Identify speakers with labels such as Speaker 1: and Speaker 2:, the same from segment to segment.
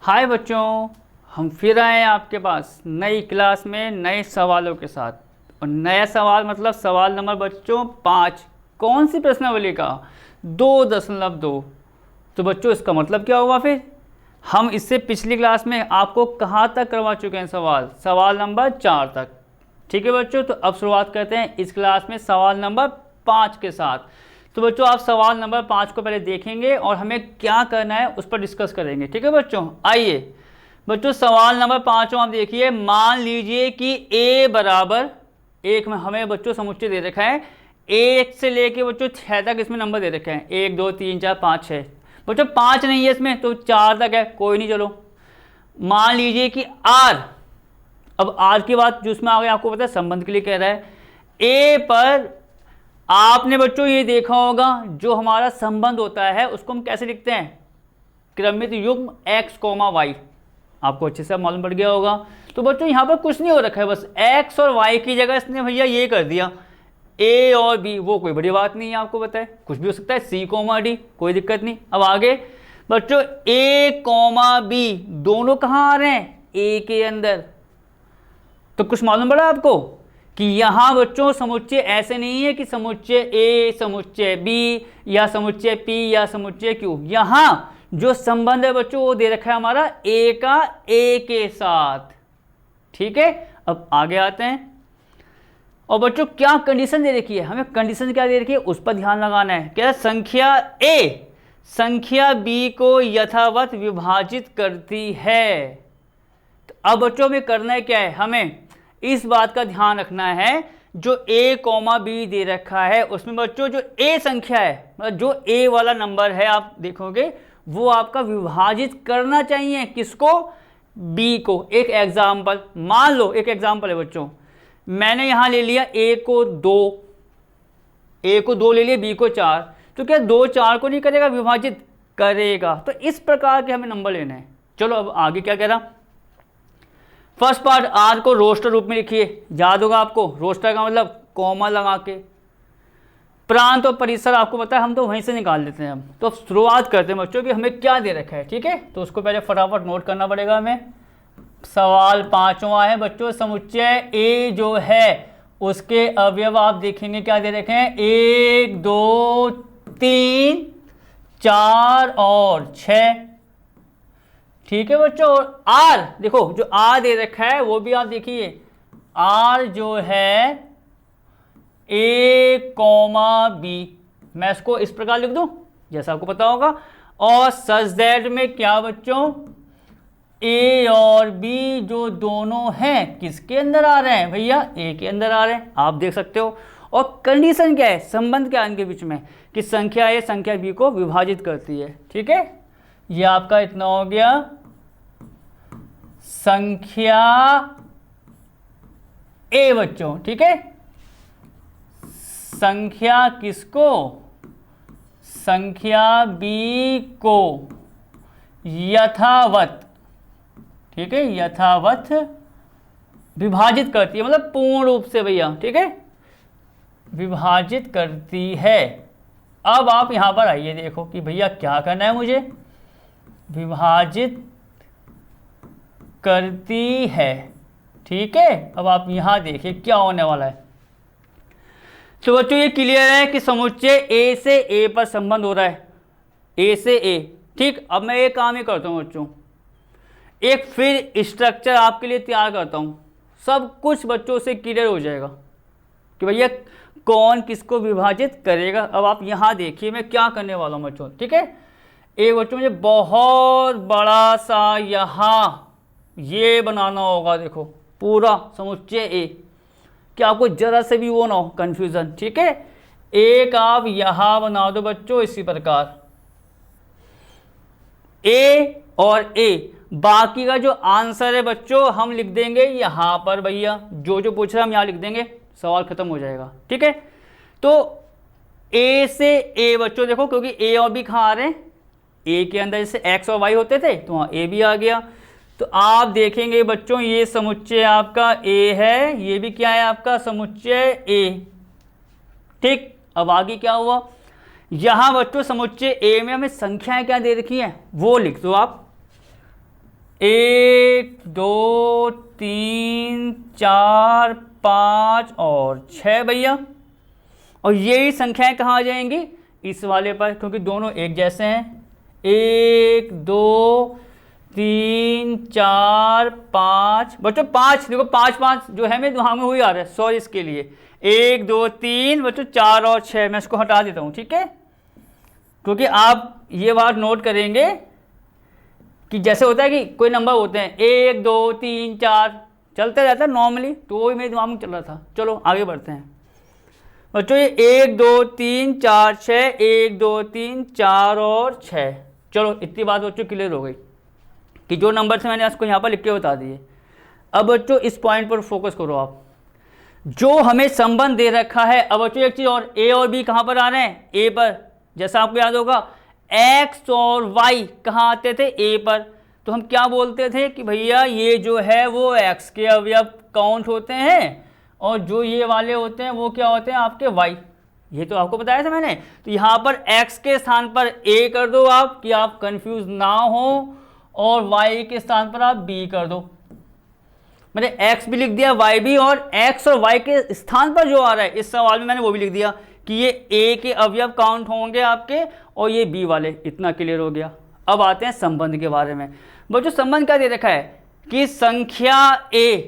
Speaker 1: हाय बच्चों, हम फिर आए हैं आपके पास नई क्लास में नए सवालों के साथ। और नया सवाल मतलब सवाल नंबर बच्चों 5। कौन सी प्रश्नावली का? 2.2। तो बच्चों इसका मतलब क्या होगा? फिर हम इससे पिछली क्लास में आपको कहाँ तक करवा चुके हैं? सवाल नंबर 4 तक। ठीक है बच्चों, तो अब शुरुआत करते हैं इस क्लास में सवाल नंबर 5 के साथ। तो बच्चों आप सवाल नंबर 5 को पहले देखेंगे और हमें क्या करना है उस पर डिस्कस करेंगे। ठीक है बच्चों, आइए बच्चों सवाल नंबर 5 आप देखिए। मान लीजिए कि a बराबर 1 में हमें बच्चों समुच्चय दे रखा है। 1 से लेके बच्चों 6 तक इसमें नंबर दे रखे हैं, 1 2 3 4 5 6। बच्चों 5 नहीं है इसमें, तो 4 तक है, कोई नहीं। चलो मान लीजिए कि r, अब r की बात जो उसमें आ गई, आपको पता है संबंध के लिए कह रहा है। a पर आपने बच्चों ये देखा होगा, जो हमारा संबंध होता है उसको हम कैसे लिखते हैं? क्रमित युग्म x, y। आपको अच्छे से मालूम पड़ गया होगा। तो बच्चों यहाँ पर कुछ नहीं हो रखा है, बस x और y की जगह इसने भैया ये कर दिया a और b। वो कोई बड़ी बात नहीं है, आपको बताए कुछ भी हो सकता है, c, d, कोई दिक्कत नहीं। अब आगे बच्चों a, b दोनों कहाँ आ रहे हैं? a के अंदर। तो कुछ मालूम पड़ा आपको कि यहाँ बच्चों समुच्चय ऐसे नहीं है कि समुच्चय a, समुच्चय b या समुच्चय p या समुच्चय q। यहाँ जो संबंध है बच्चों वो दे रखा है हमारा a का a के साथ। ठीक है, अब आगे आते हैं। और बच्चों क्या कंडीशन दे रखी है? हमें कंडीशन क्या दे रखी है उस पर ध्यान लगाना है। क्या? संख्या a संख्या b को यथावत विभाजित करती है। तो अब बच्चों में करना है क्या है? हमें इस बात का ध्यान रखना है जो a, b दे रखा है उसमें बच्चों जो a संख्या है, मतलब जो a वाला नंबर है आप देखोगे वो आपका विभाजित करना चाहिए किसको? b को। एक एग्जाम्पल मान लो, एक एग्जाम्पल है बच्चों, मैंने यहां ले लिया a को 2 ले लिया, b को 4। तो क्या 2 4 को नहीं करेगा? विभाजित करेगा। तो इस प्रकार के हमें नंबर लेने हैं। चलो अब आगे क्या कह रहा। फर्स्ट पार्ट r को रोस्टर रूप में लिखिए, याद होगा आपको रोस्टर का मतलब कॉमा लगा के। प्रांत और परिसर आपको पता है, हम तो वहीं से निकाल लेते हैं। हम तो शुरुआत करते हैं बच्चों कि हमें क्या दे रखा है। ठीक है, तो उसको पहले फटाफट नोट करना पड़ेगा हमें। सवाल 5वां है बच्चों, समुच्चय a जो है उसके अवयव आप देखेंगे क्या दे रखे हैं? 1 2 3 4 और 6। ठीक है बच्चों, और r देखो जो r दे रखा है वो भी आप देखिए, r जो है a, b। मैं इसको इस प्रकार लिख दूं जैसा आपको पता होगा। और सच दैट में क्या बच्चों? a और b जो दोनों हैं किसके अंदर आ रहे हैं? भैया a के अंदर आ रहे हैं, आप देख सकते हो। और कंडीशन क्या है? संबंध क्या है इनके बीच में कि संख्या a संख्या b को विभाजित करती है। ठीक है, ये आपका इतना हो गया संख्या a बच्चों। ठीक है, संख्या किसको? संख्या b को यथावत, ठीक है, यथावत विभाजित करती है, मतलब पूर्ण रूप से भैया। ठीक है, विभाजित करती है। अब आप यहां पर आइए, देखो कि भैया क्या करना है मुझे। विभाजित करती है। ठीक है, अब आप यहां देखिए क्या होने वाला है। तो बच्चों ये क्लियर है कि समुच्चय a से a पर संबंध हो रहा है, a से a। ठीक, अब मैं एक काम ही करता हूं बच्चों, एक फिर स्ट्रक्चर आपके लिए तैयार करता हूं, सब कुछ बच्चों से क्लियर हो जाएगा कि भैया कौन किसको विभाजित करेगा। अब आप यहां देखिए मैं क्या करने वाला हूं बच्चों। ठीक है, एक बच्चों मुझे बहुत बड़ा सा यहां ये बनाना होगा। देखो पूरा समुच्चय a, क्या आपको जरा से भी वो ना हो कंफ्यूजन। ठीक है, एक आप यहां बना दो बच्चों इसी प्रकार, a और a। बाकी का जो आंसर है बच्चों हम लिख देंगे यहां पर। भैया जो जो पूछ रहा है हम यहां लिख देंगे, सवाल खत्म हो जाएगा। ठीक है, तो a से a बच्चों देखो, क्योंकि a और b कहाँ आ रहे हैं? a के अंदर जैसे x और y होते थे तो वहाँ a भी आ गया। तो आप देखेंगे बच्चों ये समुच्चय आपका a है, ये भी क्या है आपका समुच्चय a। ठीक, अब आगे क्या हुआ? यहाँ बच्चों समुच्चय a में हमें संख्याएं क्या दे रखी हैं वो लिख दो आप। 1 2 3 4 5 और 6 भैया। और यही संख्याएं कहाँ आ जाएंगी, इस वाले पर, क्योंकि दोनों एक जैसे हैं। 1 2 3 4 5 बच्चों 5, देखो 5 5 जो है मेरे दिमाग में वही आ रहा है, सॉरी इसके लिए। 1 2 3 बच्चों 4 और 6, मैं इसको हटा देता हूँ, ठीक है। क्योंकि आप ये बात नोट करेंगे कि जैसे होता है कि कोई नंबर होते हैं 1 2 3 4 चलते रहता है नॉर्मली, तो वही मेरे दिमाग में चल रहा था। चलो आगे बढ़ते हैं बच्चों। ये 1 2 3 4 6, 1 2 3 4 और 6। चलो इतनी बात बच्चों क्लियर हो गई कि जो नंबर से मैंने आपको यहाँ पर लिख के बता दिए। अब बच्चों इस पॉइंट पर फोकस करो आप, जो हमें संबंध दे रखा है। अब बच्चों एक चीज़ और, ए और बी कहाँ पर आ रहे हैं, ए पर। जैसा आपको याद होगा x और y कहाँ आते थे, a पर। तो हम क्या बोलते थे कि भैया ये जो है वो x के अवयव काउंट होते हैं, और जो ये वाले होते हैं वो क्या होते हैं आपके y। ये तो आपको बताया था मैंने। तो यहाँ पर x के स्थान पर a कर दो आप, कि आप कंफ्यूज ना हो, और y के स्थान पर आप b कर दो। मैंने x भी लिख दिया, y भी, और x और y के स्थान पर जो आ रहा है इस सवाल में मैंने वो भी लिख दिया कि ये a के अवयव काउंट होंगे आपके, और ये b वाले। इतना क्लियर हो गया। अब आते हैं संबंध के बारे में। बच्चों संबंध क्या दे रखा है कि संख्या a,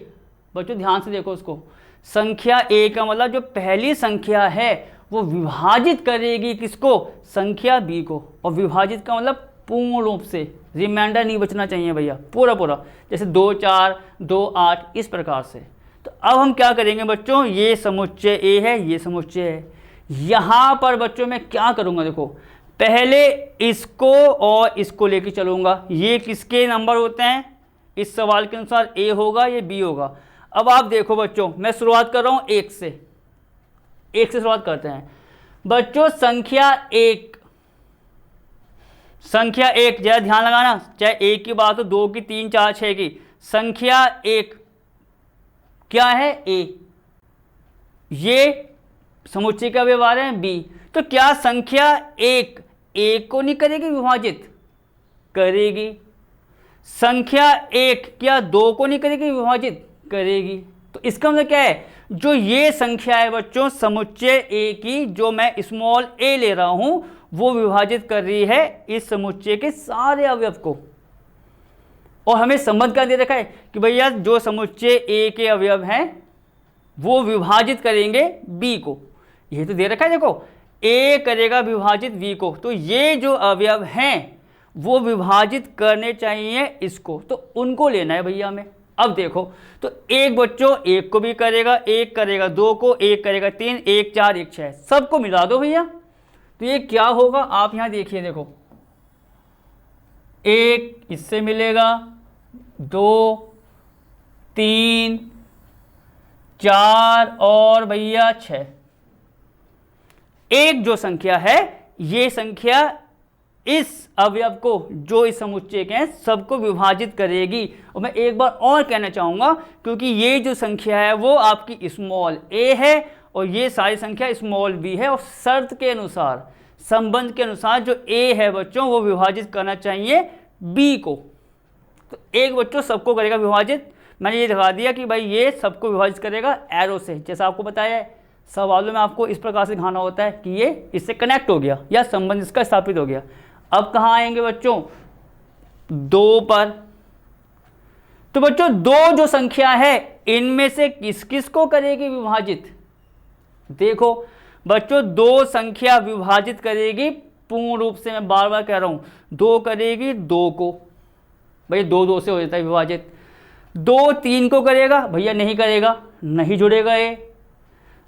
Speaker 1: बच्चों ध्यान से देखो उसको, संख्या a का मतलब जो पहली संख्या है वो विभाजित करेगी किसको, संख्या b को। और विभाजित का मतलब पूर्ण रूप से, रिमाइंडर नहीं बचना चाहिए भैया, पूरा पूरा, जैसे 2 4 2 8 इस प्रकार से। तो अब हम क्या करेंगे बच्चों, ये समुच्चय a है, ये समुच्चय है। यहाँ पर बच्चों मैं क्या करूँगा, देखो पहले इसको और इसको लेके चलूँगा। ये किसके नंबर होते हैं, इस सवाल के अनुसार a होगा, ये b होगा। अब आप देखो बच्चों, मैं शुरुआत कर रहा हूँ 1 से, 1 से शुरुआत करते हैं बच्चों। संख्या 1, संख्या 1 जरा ध्यान लगाना, चाहे 1 की बात हो, 2 की, 3 4 6 की। संख्या 1 क्या है, a। ये समुच्चय का व्यवहार है b। तो क्या संख्या 1 a को नहीं करेगी विभाजित, करेगी। संख्या 1 क्या 2 को नहीं करेगी विभाजित, करेगी। तो इसका मतलब क्या है, जो ये संख्या है बच्चों समुच्चय a की, जो मैं स्मॉल a ले रहा हूं, वो विभाजित कर रही है इस समुच्चय के सारे अवयव को। और हमें संबंध क्या दे रखा है कि भैया जो समुच्चय a के अवयव हैं वो विभाजित करेंगे b को। ये तो दे रखा है, देखो a करेगा विभाजित b को। तो ये जो अवयव हैं वो विभाजित करने चाहिए इसको, तो उनको लेना है भैया हमें। अब देखो, तो एक बच्चों 1 को भी करेगा, 1 करेगा 2 को, 1 करेगा 3, 1 4 1 6, सबको मिला दो भैया। तो ये क्या होगा, आप यहाँ देखिए, देखो 1 इससे मिलेगा, 2 3 4 और भैया 6। एक जो संख्या है, ये संख्या इस अवयव को, जो इस समुच्चय के हैं, सबको विभाजित करेगी। और मैं एक बार और कहना चाहूँगा, क्योंकि ये जो संख्या है वो आपकी स्मॉल a है, और ये सारी संख्या स्मॉल b है, और शर्त के अनुसार, संबंध के अनुसार जो a है बच्चों वो विभाजित करना चाहिए b को। तो एक बच्चों सबको करेगा विभाजित। मैंने ये दिखा दिया कि भाई ये सबको विभाजित करेगा एरो से, जैसा आपको बताया है सवालों में आपको इस प्रकार से दिखाना होता है कि ये इससे कनेक्ट हो गया या संबंध इसका स्थापित हो गया। अब कहाँ आएंगे बच्चों, 2 पर। तो बच्चों 2 जो संख्या है इनमें से किस किस को करेगी विभाजित, देखो बच्चों 2 संख्या विभाजित करेगी पूर्ण रूप से, मैं बार बार कह रहा हूं, 2 करेगी 2 को, भाई 2 2 से हो जाता है विभाजित। 2 3 को करेगा, भैया नहीं करेगा, नहीं जुड़ेगा ये।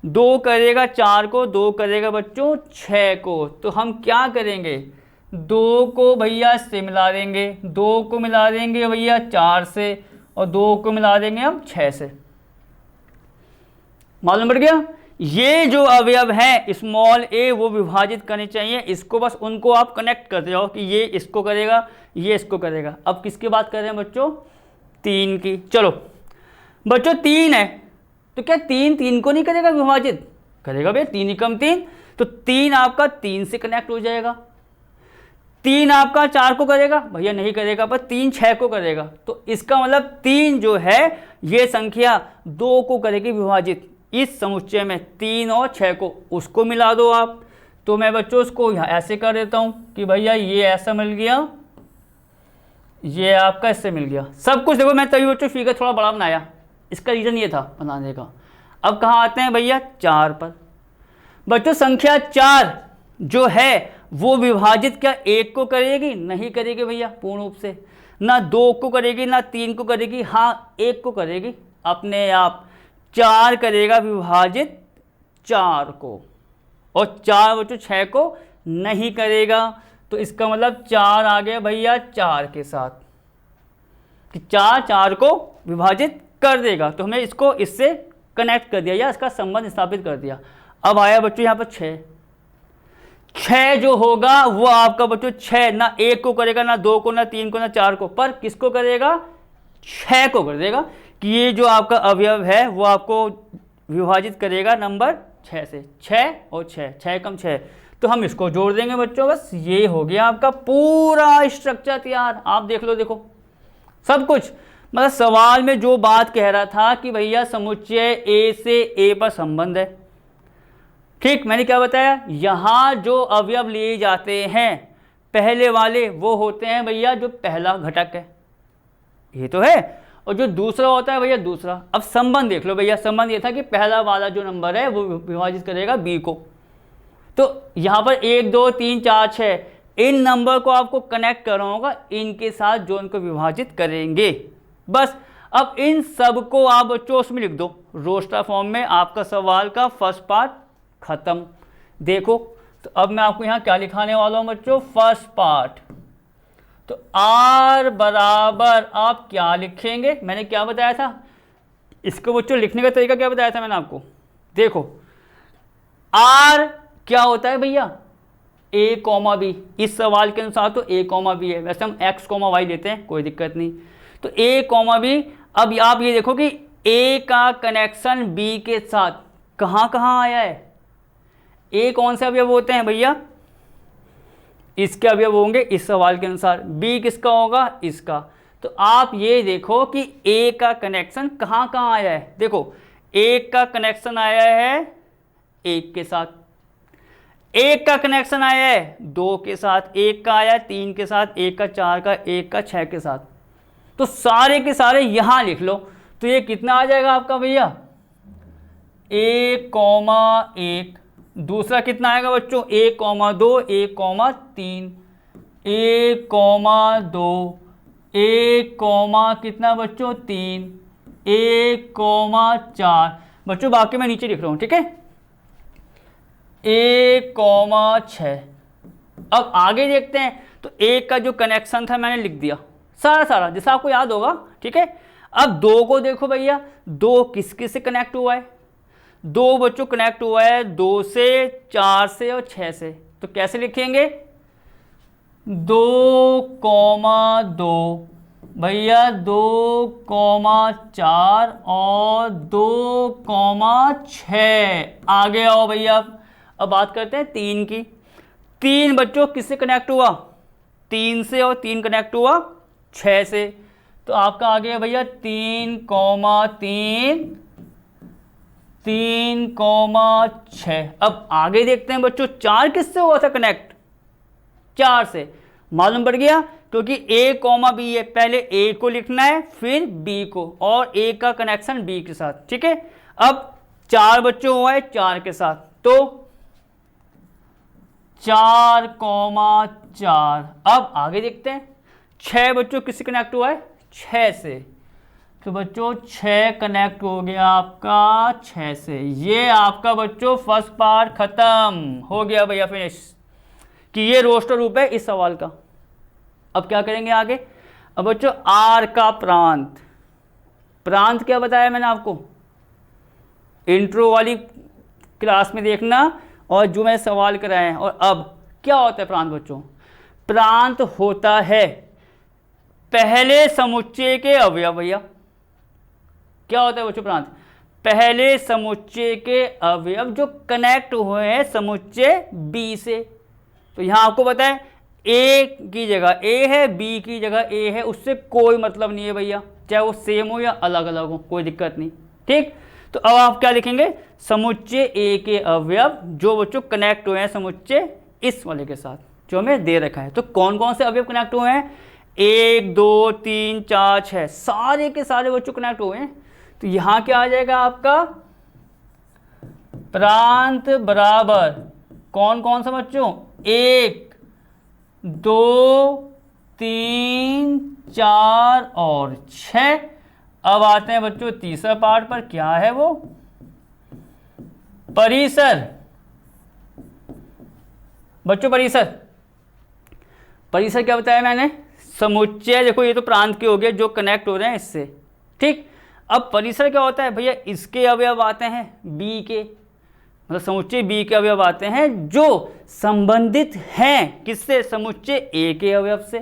Speaker 1: 2 करेगा 4 को, 2 करेगा बच्चों 6 को। तो हम क्या करेंगे, 2 को भैया से मिला देंगे, 2 को मिला देंगे भैया 4 से, और 2 को मिला देंगे हम 6 से। मालूम पड़ गया। ये जो अवयव हैं स्मॉल a वो विभाजित करने चाहिए इसको, बस उनको आप कनेक्ट करते जाओ कि ये इसको करेगा, ये इसको करेगा। अब किसकी बात कर रहे हैं बच्चों, 3 की। चलो बच्चों 3 है, तो क्या 3 3 को नहीं करेगा विभाजित, करेगा भैया, 3 एकम 3। तो 3 आपका 3 से कनेक्ट हो जाएगा। 3 आपका 4 को करेगा भैया, नहीं करेगा, पर 3 6 को करेगा। तो इसका मतलब 3 जो है ये संख्या 2 को करेगी विभाजित। इस समुच्चय में 3 और 6 को, उसको मिला दो आप। तो मैं बच्चों उसको यहाँ ऐसे कर देता हूँ कि भैया ये ऐसा मिल गया, ये आपका इससे मिल गया, सब कुछ देखो। मैं तभी बच्चों फिगर थोड़ा बड़ा बनाया, इसका रीज़न ये था बनाने का। अब कहाँ आते हैं भैया, 4 पर। बच्चों संख्या 4 जो है वो विभाजित क्या 1 को करेगी? नहीं करेगी भैया, पूर्ण रूप से। ना 2 को करेगी, ना 3 को करेगी, हाँ 1 को करेगी अपने आप। 4 करेगा विभाजित 4 को, और 4 बच्चों 6 को नहीं करेगा। तो इसका मतलब 4 आ गया भैया 4 के साथ, कि 4 4 को विभाजित कर देगा। तो हमें इसको इससे कनेक्ट कर दिया या इसका संबंध स्थापित कर दिया। अब आया बच्चों यहाँ पर 6 जो होगा वो आपका बच्चों 6 ना 1 को करेगा, ना 2 को, ना 3 को, ना 4 को, पर किसको करेगा? 6 को कर देगा। कि ये जो आपका अवयव है वो आपको विभाजित करेगा नंबर 6 से। 6 और 6, 6 कम 6, तो हम इसको जोड़ देंगे बच्चों। बस ये हो गया आपका पूरा स्ट्रक्चर तैयार। आप देख लो, देखो सब कुछ, मतलब सवाल में जो बात कह रहा था कि भैया समुच्चय ए से ए पर संबंध है, ठीक, मैंने क्या बताया, यहाँ जो अवयव लिए जाते हैं पहले वाले वो होते हैं भैया जो पहला घटक है, ये तो है, और जो दूसरा होता है भैया दूसरा। अब संबंध देख लो भैया, संबंध ये था कि पहला वाला जो नंबर है वो विभाजित करेगा बी को। तो यहाँ पर 1 2 3 4 6 इन नंबर को आपको कनेक्ट करना होगा, इनके साथ जो इनको विभाजित करेंगे। बस अब इन सब को आप बच्चों उसमें लिख दो रोस्टर फॉर्म में। आपका सवाल का फर्स्ट पार्ट खत्म। देखो तो अब मैं आपको यहाँ क्या लिखाने वाला हूँ बच्चों, फर्स्ट पार्ट। तो R बराबर आप क्या लिखेंगे, मैंने क्या बताया था इसको बच्चों, लिखने का तरीका क्या बताया था मैंने आपको। देखो R क्या होता है भैया, A कॉमा B, इस सवाल के अनुसार तो A कॉमा B है, वैसे हम X कॉमा Y लेते हैं, कोई दिक्कत नहीं। तो A कॉमा B, अब आप ये देखो कि A का कनेक्शन B के साथ कहाँ कहाँ आया है। A कौन से अवयव होते हैं भैया, इसके अवयव होंगे इस सवाल के अनुसार। B किसका होगा, इसका। तो आप ये देखो कि A का कनेक्शन कहाँ कहाँ आया है। देखो A का कनेक्शन आया है 1 के साथ, 1 का कनेक्शन आया है 2 के साथ, 1 का आया 3 के साथ, 1 का 4 का, 1 का 6 के साथ। तो सारे के सारे यहाँ लिख लो। तो ये कितना आ जाएगा आपका भैया, 1,1। दूसरा कितना आएगा बच्चों, 1,2, 1,3, 1,2, 1, कितना बच्चों 3, 1,4। बच्चों बाकी मैं नीचे लिख रहा हूँ, ठीक है, 1,6। अब आगे देखते हैं। तो 1 का जो कनेक्शन था मैंने लिख दिया सारा जैसा आपको याद होगा, ठीक है। अब 2 को देखो भैया, 2 किस किस से कनेक्ट हुआ है, 2 बच्चों कनेक्ट हुआ है 2 से, 4 से और 6 से। तो कैसे लिखेंगे, 2,2 भैया, 2,4 और 2,6। आगे आओ भैया, अब बात करते हैं 3 की। 3 बच्चों किससे कनेक्ट हुआ, 3 से, और 3 कनेक्ट हुआ 6 से। तो आपका आ गया भैया 3,3, 3,6। अब आगे देखते हैं बच्चों 4 किससे हुआ था कनेक्ट, 4 से। मालूम पड़ गया, क्योंकि A कॉमा B है, पहले A को लिखना है फिर B को, और A का कनेक्शन B के साथ, ठीक है। अब 4 बच्चों हुआ है 4 के साथ, तो 4,4। अब आगे देखते हैं 6 बच्चों किससे कनेक्ट हुआ है, 6 से। तो बच्चों 6 कनेक्ट हो गया आपका 6 से। ये आपका बच्चों फर्स्ट पार्ट खत्म हो गया भैया, फिनिश, कि ये रोस्टर रूप है इस सवाल का। अब क्या करेंगे आगे। अब बच्चों R का प्रांत, प्रांत क्या बताया मैंने आपको, इंट्रो वाली क्लास में देखना, और जो मैं सवाल कराए हैं। और अब क्या होता है प्रांत बच्चों, प्रांत होता है पहले समुच्चय के अवयव। भैया क्या होता है बच्चों प्रांत, पहले समुच्चय के अवयव जो कनेक्ट हुए हैं समुच्चय B से। तो यहाँ आपको पता है ए की जगह ए है, बी की जगह ए है, उससे कोई मतलब नहीं है भैया, चाहे वो सेम हो या अलग अलग हो, कोई दिक्कत नहीं। ठीक, तो अब आप क्या लिखेंगे, समुच्चय ए के अवयव जो बच्चों कनेक्ट हुए हैं समुच्चय इस वाले के साथ जो हमें दे रखा है। तो कौन कौन से अवयव कनेक्ट हुए हैं, 1 2 3 4 6, सारे के सारे बच्चों कनेक्ट हुए हैं। तो यहाँ क्या आ जाएगा आपका, प्रांत बराबर कौन कौन सा बच्चों, 1 2 3 4 और 6। अब आते हैं बच्चों तीसरा पार्ट पर, क्या है वो, परिसर। बच्चों परिसर, परिसर क्या बताया मैंने, समुच्चय, देखो ये तो प्रांत के हो गए जो कनेक्ट हो रहे हैं इससे। ठीक, अब परिसर क्या होता है भैया, इसके अवयव आते हैं बी के, मतलब समुच्चय बी के अवयव आते हैं जो संबंधित हैं किससे, समुच्चय ए के अवयव से।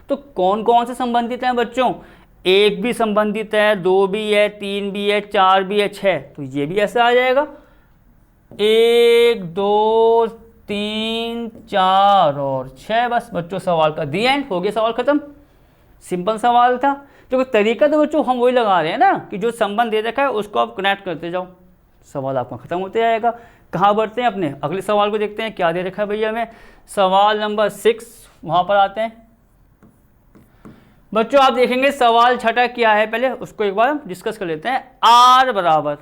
Speaker 1: तो कौन कौन से संबंधित हैं बच्चों, 1 भी संबंधित है, 2 भी है, 3 भी है, 4 भी है, 6। तो ये भी ऐसा आ जाएगा, 1 2 3 4 और 6। बस बच्चों सवाल का दी एंड, हो गया सवाल खत्म, सिंपल सवाल था। जो तरीका तो बच्चों हम वही लगा रहे हैं ना कि जो संबंध दे रखा है उसको आप कनेक्ट करते जाओ, सवाल आपका खत्म होते जाएगा। कहाँ बढ़ते हैं, अपने अगले सवाल को देखते हैं, क्या दे रखा है भैया हमें, सवाल नंबर 6, वहाँ पर आते हैं बच्चों। आप देखेंगे सवाल छठा क्या है, पहले उसको एक बार डिस्कस कर लेते हैं। आर बराबर,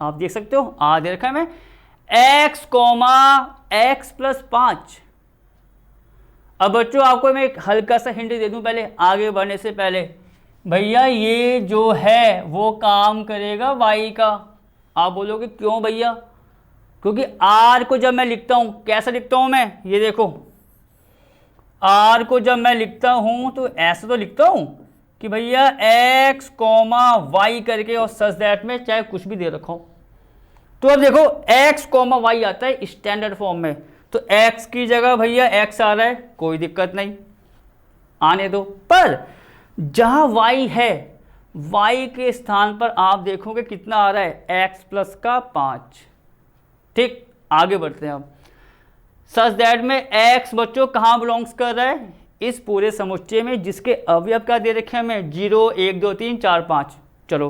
Speaker 1: आप देख सकते हो आर दे रखा है हमें, x कोमा x प्लस 5। अब बच्चों आपको मैं एक हल्का सा हिंट दे दूं पहले आगे बढ़ने से पहले, भैया ये जो है वो काम करेगा y का। आप बोलोगे क्यों भैया, क्योंकि r को जब मैं लिखता हूं कैसा लिखता हूं मैं, ये देखो r को जब मैं लिखता हूं तो ऐसा तो लिखता हूं कि भैया x कोमा y करके और सच दैट में चाहे कुछ भी दे रखा हो। तो अब देखो x कोमा y आता है स्टैंडर्ड फॉर्म में, तो x की जगह भैया x आ रहा है, कोई दिक्कत नहीं, आने दो। पर जहां y है, y के स्थान पर आप देखोगे कितना आ रहा है, x प्लस का 5। ठीक, आगे बढ़ते हैं अब। सच दैट में x बच्चों कहाँ बिलोंग्स कर रहा है, इस पूरे समुच्चय में जिसके अवयव क्या दे रखे हैं हमें, 0 1 2 3 4 5। चलो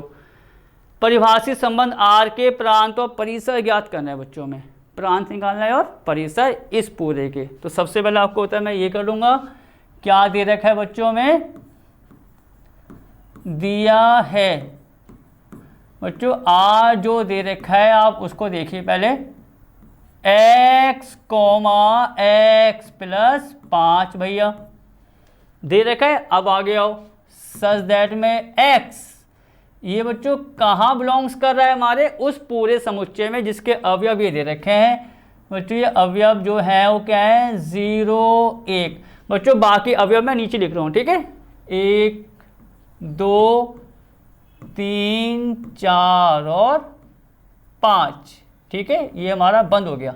Speaker 1: परिभाषित संबंध आर के प्रांत और परिसर ज्ञात करना है बच्चों में, प्रांत निकालना है और परिसर इस पूरे के। तो सबसे पहले आपको होता है मैं ये कर लूँगा, क्या दे रखा है बच्चों में, दिया है बच्चों आर जो दे रखा है आप उसको देखिए पहले, x कोमा x प्लस 5 भैया दे रखा है। अब आगे आओ, सच दैट में x ये बच्चों कहाँ बिलोंग्स कर रहा है, हमारे उस पूरे समुच्चय में जिसके अवयव ये दे रखे हैं। बच्चों ये अवयव जो है वो क्या है, 0 1। बच्चों बाकी अवयव मैं नीचे लिख रहा हूँ, ठीक है, 1 2 3 4 और 5। ठीक है, ये हमारा बंद हो गया,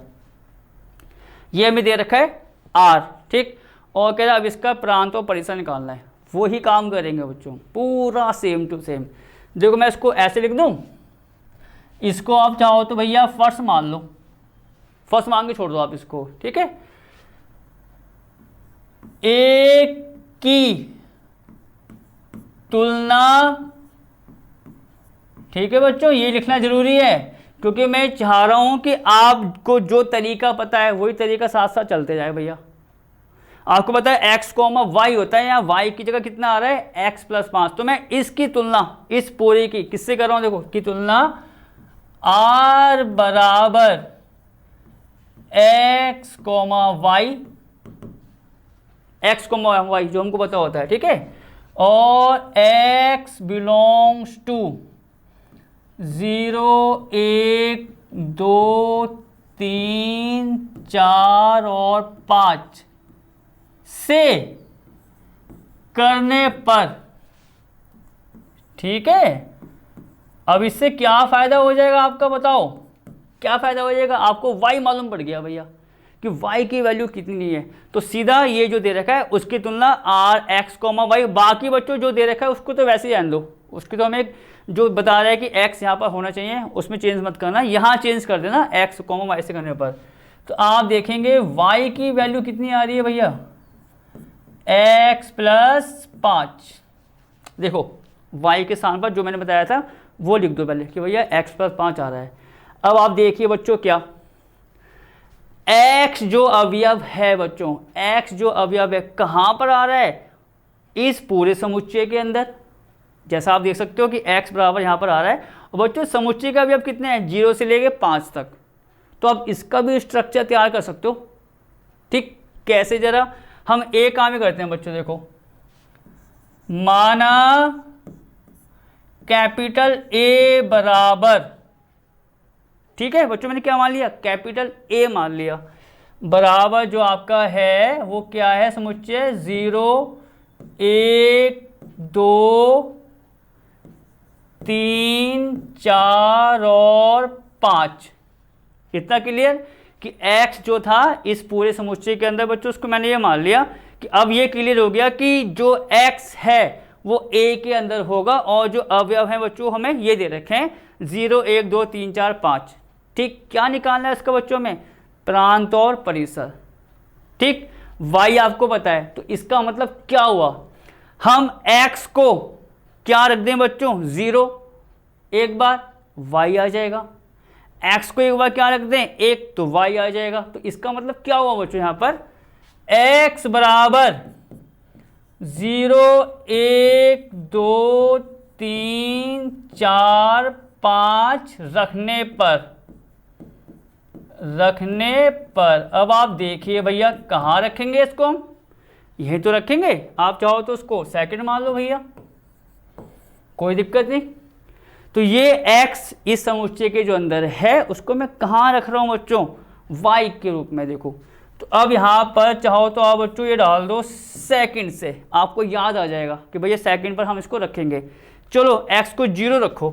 Speaker 1: ये हमें दे रखा है R। ठीक, और कह रहा अब इसका प्रांत और परिसर निकालना है, वही काम करेंगे बच्चों पूरा सेम टू सेम। देखो मैं इसको ऐसे लिख दूं, इसको आप चाहो तो भैया फर्स्ट मान लो, फर्स्ट मान के छोड़ दो आप इसको। ठीक है, एक की तुलना, ठीक है बच्चों ये लिखना जरूरी है क्योंकि मैं चाह रहा हूं कि आपको जो तरीका पता है वही तरीका साथ साथ चलते जाए भैया। आपको पता है x कोमा y होता है, यहाँ y की जगह कितना आ रहा है, x प्लस 5। तो मैं इसकी तुलना इस पूरी की किससे कर रहा हूं, देखो की तुलना r बराबर x comma y, x comma y जो हमको पता होता है। ठीक है, और x बिलोंग्स टू 0 1 2 3 4 और 5 से करने पर। ठीक है, अब इससे क्या फायदा हो जाएगा आपका, बताओ क्या फायदा हो जाएगा आपको, y मालूम पड़ गया भैया कि y की वैल्यू कितनी है। तो सीधा ये जो दे रखा है उसकी तुलना r x कोमा y, बाकी बच्चों जो दे रखा है उसको तो वैसे ही रहने दो, उसकी तो हमें जो बता रहा है कि x यहाँ पर होना चाहिए उसमें चेंज मत करना, यहाँ चेंज कर देना x कोमा y से करने पर। तो आप देखेंगे y की वैल्यू कितनी आ रही है भैया, x प्लस 5। देखो y के स्थान पर जो मैंने बताया था वो लिख दो पहले कि भैया x प्लस 5 आ रहा है। अब आप देखिए बच्चों क्या, x जो अवयव है बच्चों, x जो अवयव है कहाँ पर आ रहा है, इस पूरे समुच्चय के अंदर। जैसा आप देख सकते हो कि x बराबर यहाँ पर आ रहा है, और बच्चों समुच्चय का अवयव कितने हैं, 0 से लेके 5 तक। तो आप इसका भी स्ट्रक्चर तैयार कर सकते हो। ठीक, कैसे, जरा हम एक काम ही करते हैं बच्चों। देखो, माना कैपिटल A बराबर, ठीक है बच्चों, मैंने क्या मान लिया, कैपिटल A मान लिया, बराबर जो आपका है वो क्या है, समुच्चय 0 1 2 3 4 और 5। इतना क्लियर कि x जो था इस पूरे समुच्चय के अंदर बच्चों, उसको मैंने ये मान लिया कि अब ये क्लियर हो गया कि जो x है वो a के अंदर होगा, और जो अवयव हैं बच्चों हमें ये दे रखे हैं 0 1 2 3 4 5। ठीक, क्या निकालना है इसका बच्चों में, प्रांत और परिसर। ठीक, y आपको पता है, तो इसका मतलब क्या हुआ, हम x को क्या रख दें बच्चों, 0, एक बार y आ जाएगा, x को एक बार क्या रख दें, 1, तो y आ जाएगा। तो इसका मतलब क्या हुआ बच्चों, यहाँ पर x बराबर 0 1 2 3 4 5 रखने पर अब आप देखिए भैया कहाँ रखेंगे इसको, हम यही तो रखेंगे। आप चाहो तो उसको सेकंड मान लो भैया, कोई दिक्कत नहीं। तो ये x इस समुच्चय के जो अंदर है उसको मैं कहाँ रख रहा हूँ बच्चों, y के रूप में। देखो, तो अब यहाँ पर चाहो तो आप बच्चों ये डाल दो सेकंड से, आपको याद आ जाएगा कि भैया सेकंड पर हम इसको रखेंगे। चलो x को 0 रखो,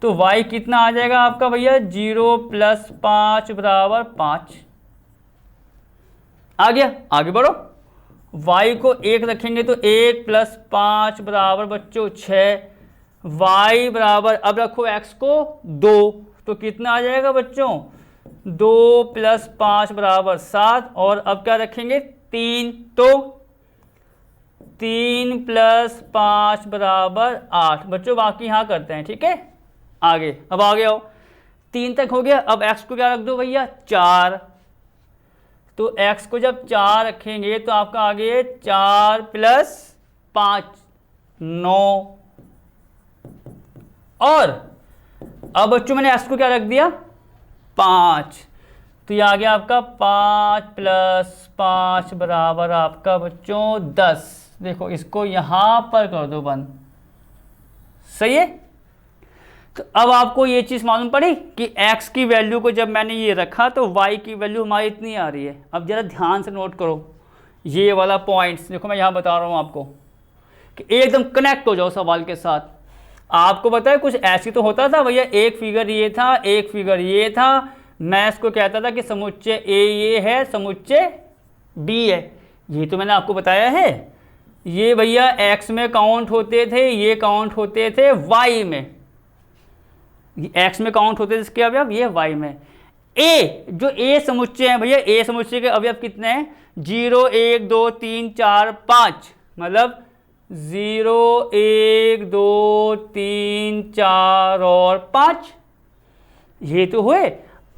Speaker 1: तो y कितना आ जाएगा आपका भैया, 0 प्लस 5 बराबर 5। आ गया, आगे बढ़ो। y को 1 रखेंगे तो 1 प्लस 5 बराबर बच्चों 6। y बराबर, अब रखो x को 2, तो कितना आ जाएगा बच्चों, 2 प्लस 5 बराबर 7। और अब क्या रखेंगे, 3, तो 3 प्लस 5 बराबर 8। बच्चों बाकी यहाँ करते हैं, ठीक है। आगे, अब आगे आओ, 3 तक हो गया। अब x को क्या रख दो भैया, 4। तो x को जब 4 रखेंगे तो आपका आगे 4 प्लस 5 9। और अब बच्चों मैंने x को क्या रख दिया, 5। तो ये आ गया आपका 5 प्लस 5 बराबर आपका बच्चों 10। देखो इसको यहां पर कर दो बंद, सही है। तो अब आपको ये चीज़ मालूम पड़ी कि x की वैल्यू को जब मैंने ये रखा तो y की वैल्यू हमारी इतनी आ रही है। अब जरा ध्यान से नोट करो ये वाला पॉइंट्स, देखो मैं यहाँ बता रहा हूँ आपको कि एकदम कनेक्ट हो जाओ सवाल के साथ। आपको पता है कुछ ऐसी तो होता था भैया, एक फिगर ये था, एक फिगर ये था, मैं इसको कहता था कि समुच्चय A ये है, समुच्चय B है। ये तो मैंने आपको बताया है। ये भैया x में काउंट होते थे, ये काउंट होते थे y में, x में काउंट होते थे इसके अवयव, ये y में। A जो A समुच्चय है भैया, A समुच्चय के अवयव कितने हैं, 0 1 2 3 4 5, मतलब 0 1 2 3 4 और 5, ये तो हुए।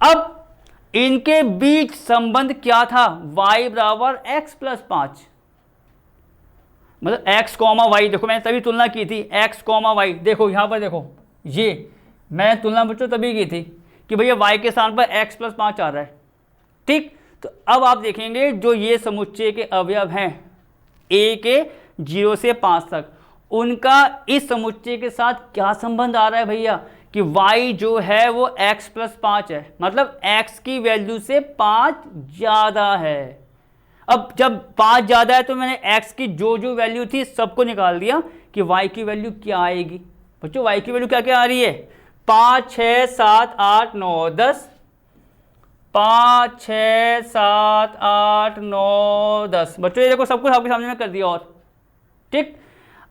Speaker 1: अब इनके बीच संबंध क्या था, y बराबर x प्लस 5, मतलब x कॉमा वाई। देखो मैंने तभी तुलना की थी, x कॉमा वाई। देखो यहाँ पर देखो, ये मैं तुलना बच्चों तभी की थी कि भैया y के स्थान पर x प्लस 5 आ रहा है। ठीक, तो अब आप देखेंगे जो ये समुच्चय के अवयव हैं a के 0 से 5 तक, उनका इस समुच्चय के साथ क्या संबंध आ रहा है भैया कि y जो है वो x प्लस 5 है, मतलब x की वैल्यू से 5 ज़्यादा है। अब जब 5 ज़्यादा है तो मैंने x की जो जो वैल्यू थी सबको निकाल दिया कि y की वैल्यू क्या आएगी। बच्चों y की वैल्यू क्या क्या आ रही है, 5 6 7 8 9 10, 5 6 7 8 9 10। बच्चों ये देखो सब कुछ आपके सामने में कर दिया। और ठीक,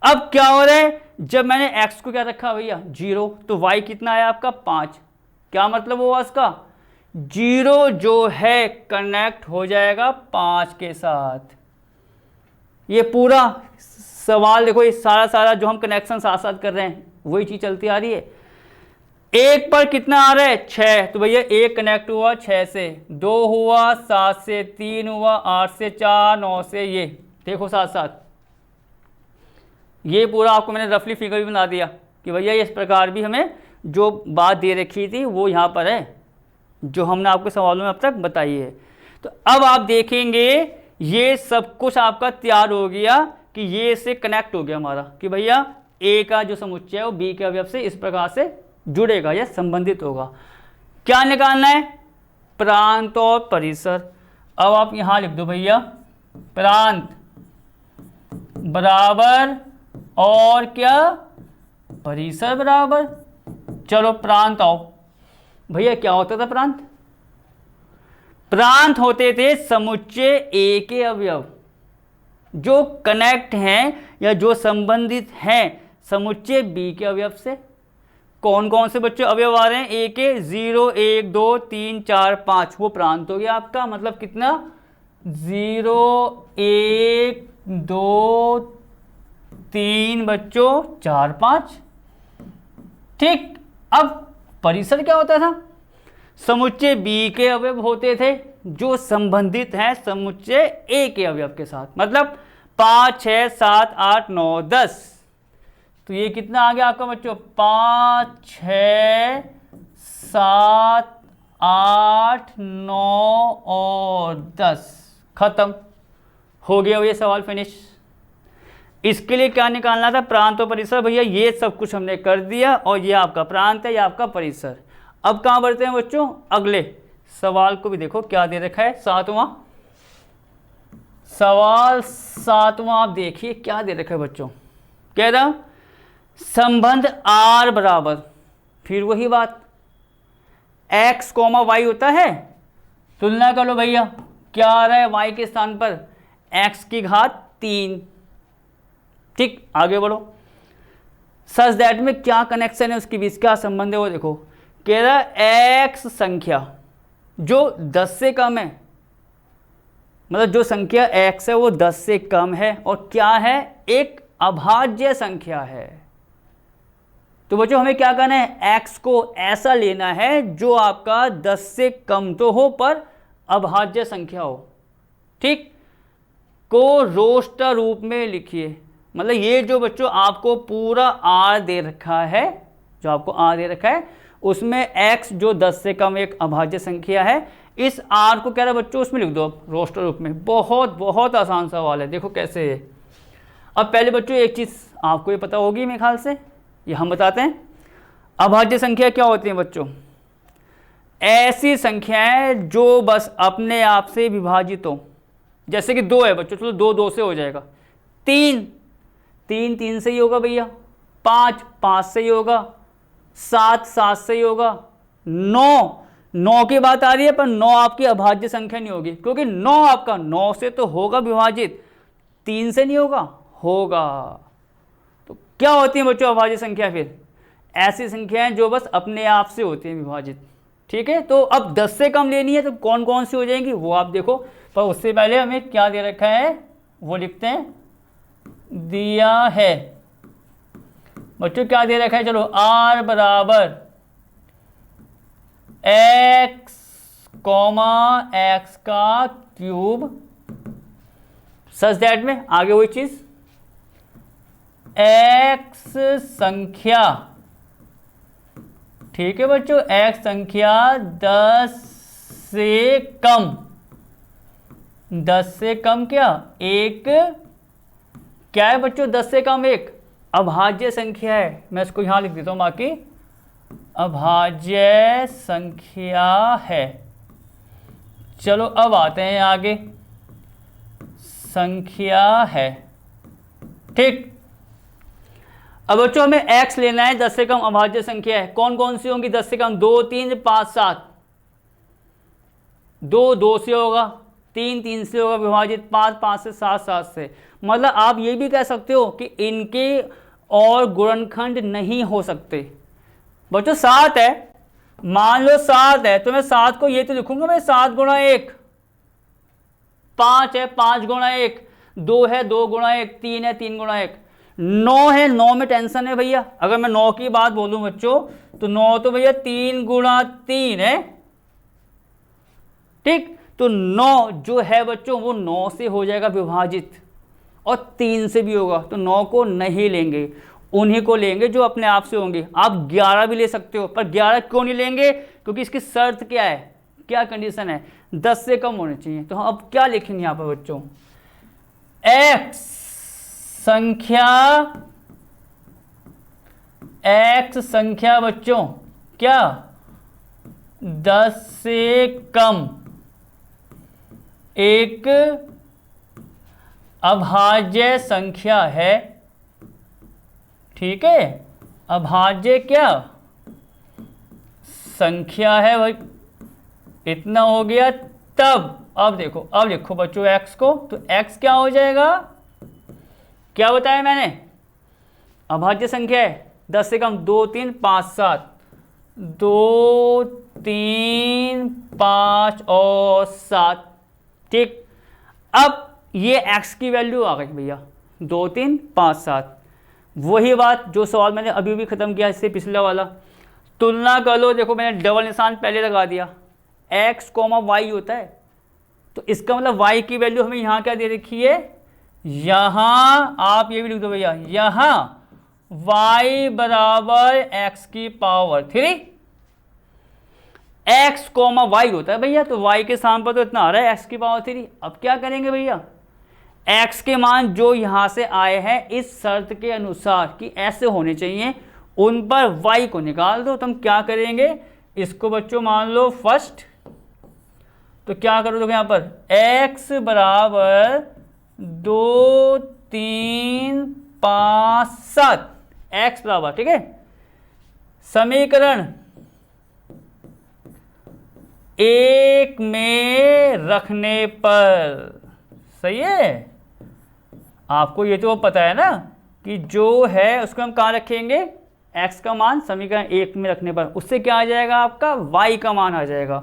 Speaker 1: अब क्या हो रहा है, जब मैंने x को क्या रखा भैया 0, तो y कितना आया आपका 5। क्या मतलब हुआ इसका जीरो जो है कनेक्ट हो जाएगा 5 के साथ। ये पूरा सवाल देखो, ये सारा जो हम कनेक्शन साथ साथ कर रहे हैं वही चीज चलती आ रही है। एक पर कितना आ रहा है 6, तो भैया एक कनेक्ट हुआ 6 से, 2 हुआ 7 से, 3 हुआ 8 से, 4 9 से, ये देखो साथ साथ ये पूरा आपको मैंने रफली फिगर भी बना दिया कि भैया इस प्रकार भी हमें जो बात दे रखी थी वो यहाँ पर है, जो हमने आपके सवालों में अब तक बताई है। तो अब आप देखेंगे ये सब कुछ आपका तैयार हो गया कि ये से कनेक्ट हो गया हमारा कि भैया ए का जो समुच्चय है वो बी के अवयव से इस प्रकार से जुड़ेगा या संबंधित होगा। क्या निकालना है? प्रांत और परिसर। अब आप यहां लिख दो भैया प्रांत बराबर और क्या परिसर बराबर। चलो प्रांत आओ भैया, क्या होता था प्रांत? प्रांत होते थे समुच्चय ए के अवयव जो कनेक्ट हैं या जो संबंधित हैं समुच्चय बी के अवयव से। कौन कौन से बच्चे अवयव आ रहे हैं ए के? 0 1 2 3 4 5, वो प्रांत हो गया आपका। मतलब कितना? 0 1 2 3 बच्चों 4 5। ठीक। अब परिसर क्या होता था? समुच्चय बी के अवयव होते थे जो संबंधित हैं समुच्चय ए के अवयव के साथ। मतलब 5 6 7 8 9 10, तो ये कितना आ गया आपका बच्चों? 5 6 7 8 9 और 10। खत्म हो गया ये सवाल, फिनिश। इसके लिए क्या निकालना था? प्रांत और परिसर। भैया ये सब कुछ हमने कर दिया और ये आपका प्रांत है, ये आपका परिसर। अब कहाँ बढ़ते हैं बच्चों? अगले सवाल को भी देखो क्या दे रखा है, 7वां सवाल। 7वां आप देखिए क्या दे रखा है बच्चों। कह रहा संबंध आर बराबर, फिर वही बात, एक्स कोमा वाई होता है। तुलना कर लो भैया, क्या आ रहा है वाई के स्थान पर? एक्स की घात 3। ठीक, आगे बढ़ो। सच दैट में क्या कनेक्शन है उसके बीच, क्या संबंध है वो देखो। कह रहा एक्स संख्या जो 10 से कम है, मतलब जो संख्या x है वो 10 से कम है और क्या है? एक अभाज्य संख्या है। तो बच्चों हमें क्या करना है? x को ऐसा लेना है जो आपका 10 से कम तो हो पर अभाज्य संख्या हो। ठीक, को रोस्टर रूप में लिखिए। मतलब ये जो बच्चों आपको पूरा r दे रखा है, जो आपको r दे रखा है उसमें x जो 10 से कम एक अभाज्य संख्या है, इस r को कह रहा है बच्चों उसमें लिख दो रोस्टर रूप में। बहुत बहुत आसान सवाल है, देखो कैसे है। अब पहले बच्चों एक चीज़ आपको ये पता होगी मेरे ख्याल से, ये हम बताते हैं। अभाज्य संख्या क्या होती है बच्चों? ऐसी संख्याएं जो बस अपने आप से विभाजित हो। जैसे कि 2 है बच्चों, चलो 2 2 से हो जाएगा। 3 3 3 से ही होगा भैया। 5 5 से ही होगा। 7 7 से ही होगा। 9 9 की बात आ रही है पर 9 आपकी अभाज्य संख्या नहीं होगी, क्योंकि 9 आपका 9 से तो होगा विभाजित, 3 से नहीं होगा। तो क्या होती है बच्चों अभाज्य संख्या? फिर ऐसी संख्याएं जो बस अपने आप से होती हैं विभाजित। ठीक है, तो अब 10 से कम लेनी है तो कौन कौन सी हो जाएंगी वो आप देखो, पर उससे पहले हमें क्या दे रखा है वो लिखते हैं। दिया है बच्चों, क्या दे रखा है? चलो r बराबर x कॉमा एक्स का क्यूब। सच दैट में आगे वही चीज, x संख्या। ठीक है बच्चों, x संख्या 10 से कम, 10 से कम क्या? एक क्या है बच्चों? 10 से कम एक अभाज्य संख्या है। मैं इसको यहां लिख देता हूं, बाकी अभाज्य संख्या है। चलो अब आते हैं आगे, संख्या है। ठीक, अब बच्चों हमें x लेना है, 10 से कम अभाज्य संख्या है। कौन कौन सी होंगी 10 से कम? 2 3 5 7। 2 2 से होगा, 3 3 से होगा विभाजित, 5 5 से, 7 7 से। मतलब आप ये भी कह सकते हो कि इनके और गुणनखंड नहीं हो सकते। बच्चों 7 है मान लो 7 है तो मैं 7 को ये तो लिखूंगा मैं 7 गुणा 1, 5 है 5 गुणा 1, 2 है 2 गुणा 1, 3 है 3 गुणा 1, 9 है 9 में टेंशन है भैया। अगर मैं 9 की बात बोलूं बच्चों तो 9 तो भैया 3 गुणा 3 है, ठीक। तो 9 जो है बच्चों वो 9 से हो जाएगा विभाजित और 3 से भी होगा, तो 9 को नहीं लेंगे, उन्हीं को लेंगे जो अपने आप से होंगे। आप 11 भी ले सकते हो, पर 11 क्यों नहीं लेंगे, क्योंकि इसकी शर्त क्या है, क्या कंडीशन है, 10 से कम होने चाहिए। तो हम अब क्या लिखेंगे यहाँ पर बच्चों, x संख्या बच्चों क्या 10 से कम एक अभाज्य संख्या है, ठीक है। अभाज्य क्या संख्या है भाई, इतना हो गया। तब अब देखो, अब लिखो बच्चों x को, तो x क्या हो जाएगा, क्या बताया मैंने, अभाज्य संख्या है 10 से कम, 2 3 5 7, 2 3 5 और 7, ठीक। अब ये x की वैल्यू आ गई भैया 2 3 5 7, वही बात जो सवाल मैंने अभी भी खत्म किया इससे पिछला वाला, तुलना कर लो। देखो मैंने डबल निशान पहले लगा दिया, x, y होता है, तो इसका मतलब y की वैल्यू हमें यहाँ क्या दे रखी है, यहाँ आप ये भी लिख दो भैया, यहाँ y बराबर x की पावर 3, x, y होता है भैया, तो y के स्थान पर तो इतना आ रहा है x की पावर 3। अब क्या करेंगे भैया, x के मान जो यहां से आए हैं इस शर्त के अनुसार कि ऐसे होने चाहिए, उन पर y को निकाल दो। तो हम क्या करेंगे, इसको बच्चों मान लो फर्स्ट, तो क्या करो देखो यहाँ पर x बराबर 2 3 5 7, x बराबर, ठीक है, समीकरण 1 में रखने पर, सही है। आपको ये तो पता है ना कि जो है उसको हम कहाँ रखेंगे, x का मान समीकरण 1 में रखने पर, उससे क्या आ जाएगा आपका y का मान आ जाएगा।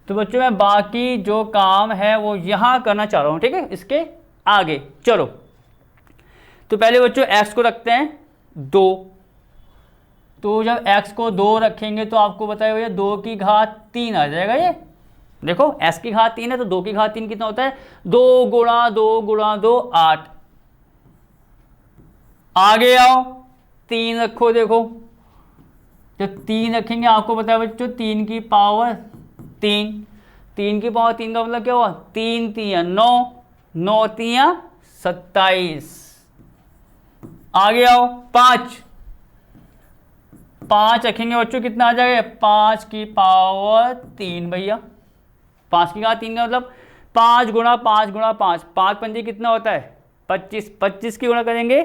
Speaker 1: तो बच्चों मैं बाकी जो काम है वो यहाँ करना चाह रहा हूँ, ठीक है, इसके आगे चलो। तो पहले बच्चों x को रखते हैं 2, तो जब x को 2 रखेंगे तो आपको बताया भैया 2 की घात 3 आ जाएगा। ये देखो s की घात 3 है तो 2 की घात 3 कितना होता है, 2 गुणा 2 गुणा 2 8। आगे आओ 3 रखो, देखो जब 3 रखेंगे आपको बताया बच्चों 3 की पावर 3, 3 की पावर 3 का मतलब क्या हुआ, 3 3 9, 9 3 27। आगे आओ 5, 5 रखेंगे बच्चों कितना आ जाएगा, 5 की पावर 3 भैया, 5 की घात 3 का मतलब 5 गुणा 5 गुणा 5, 5 पंजे कितना होता है 25, 25 की गुणा करेंगे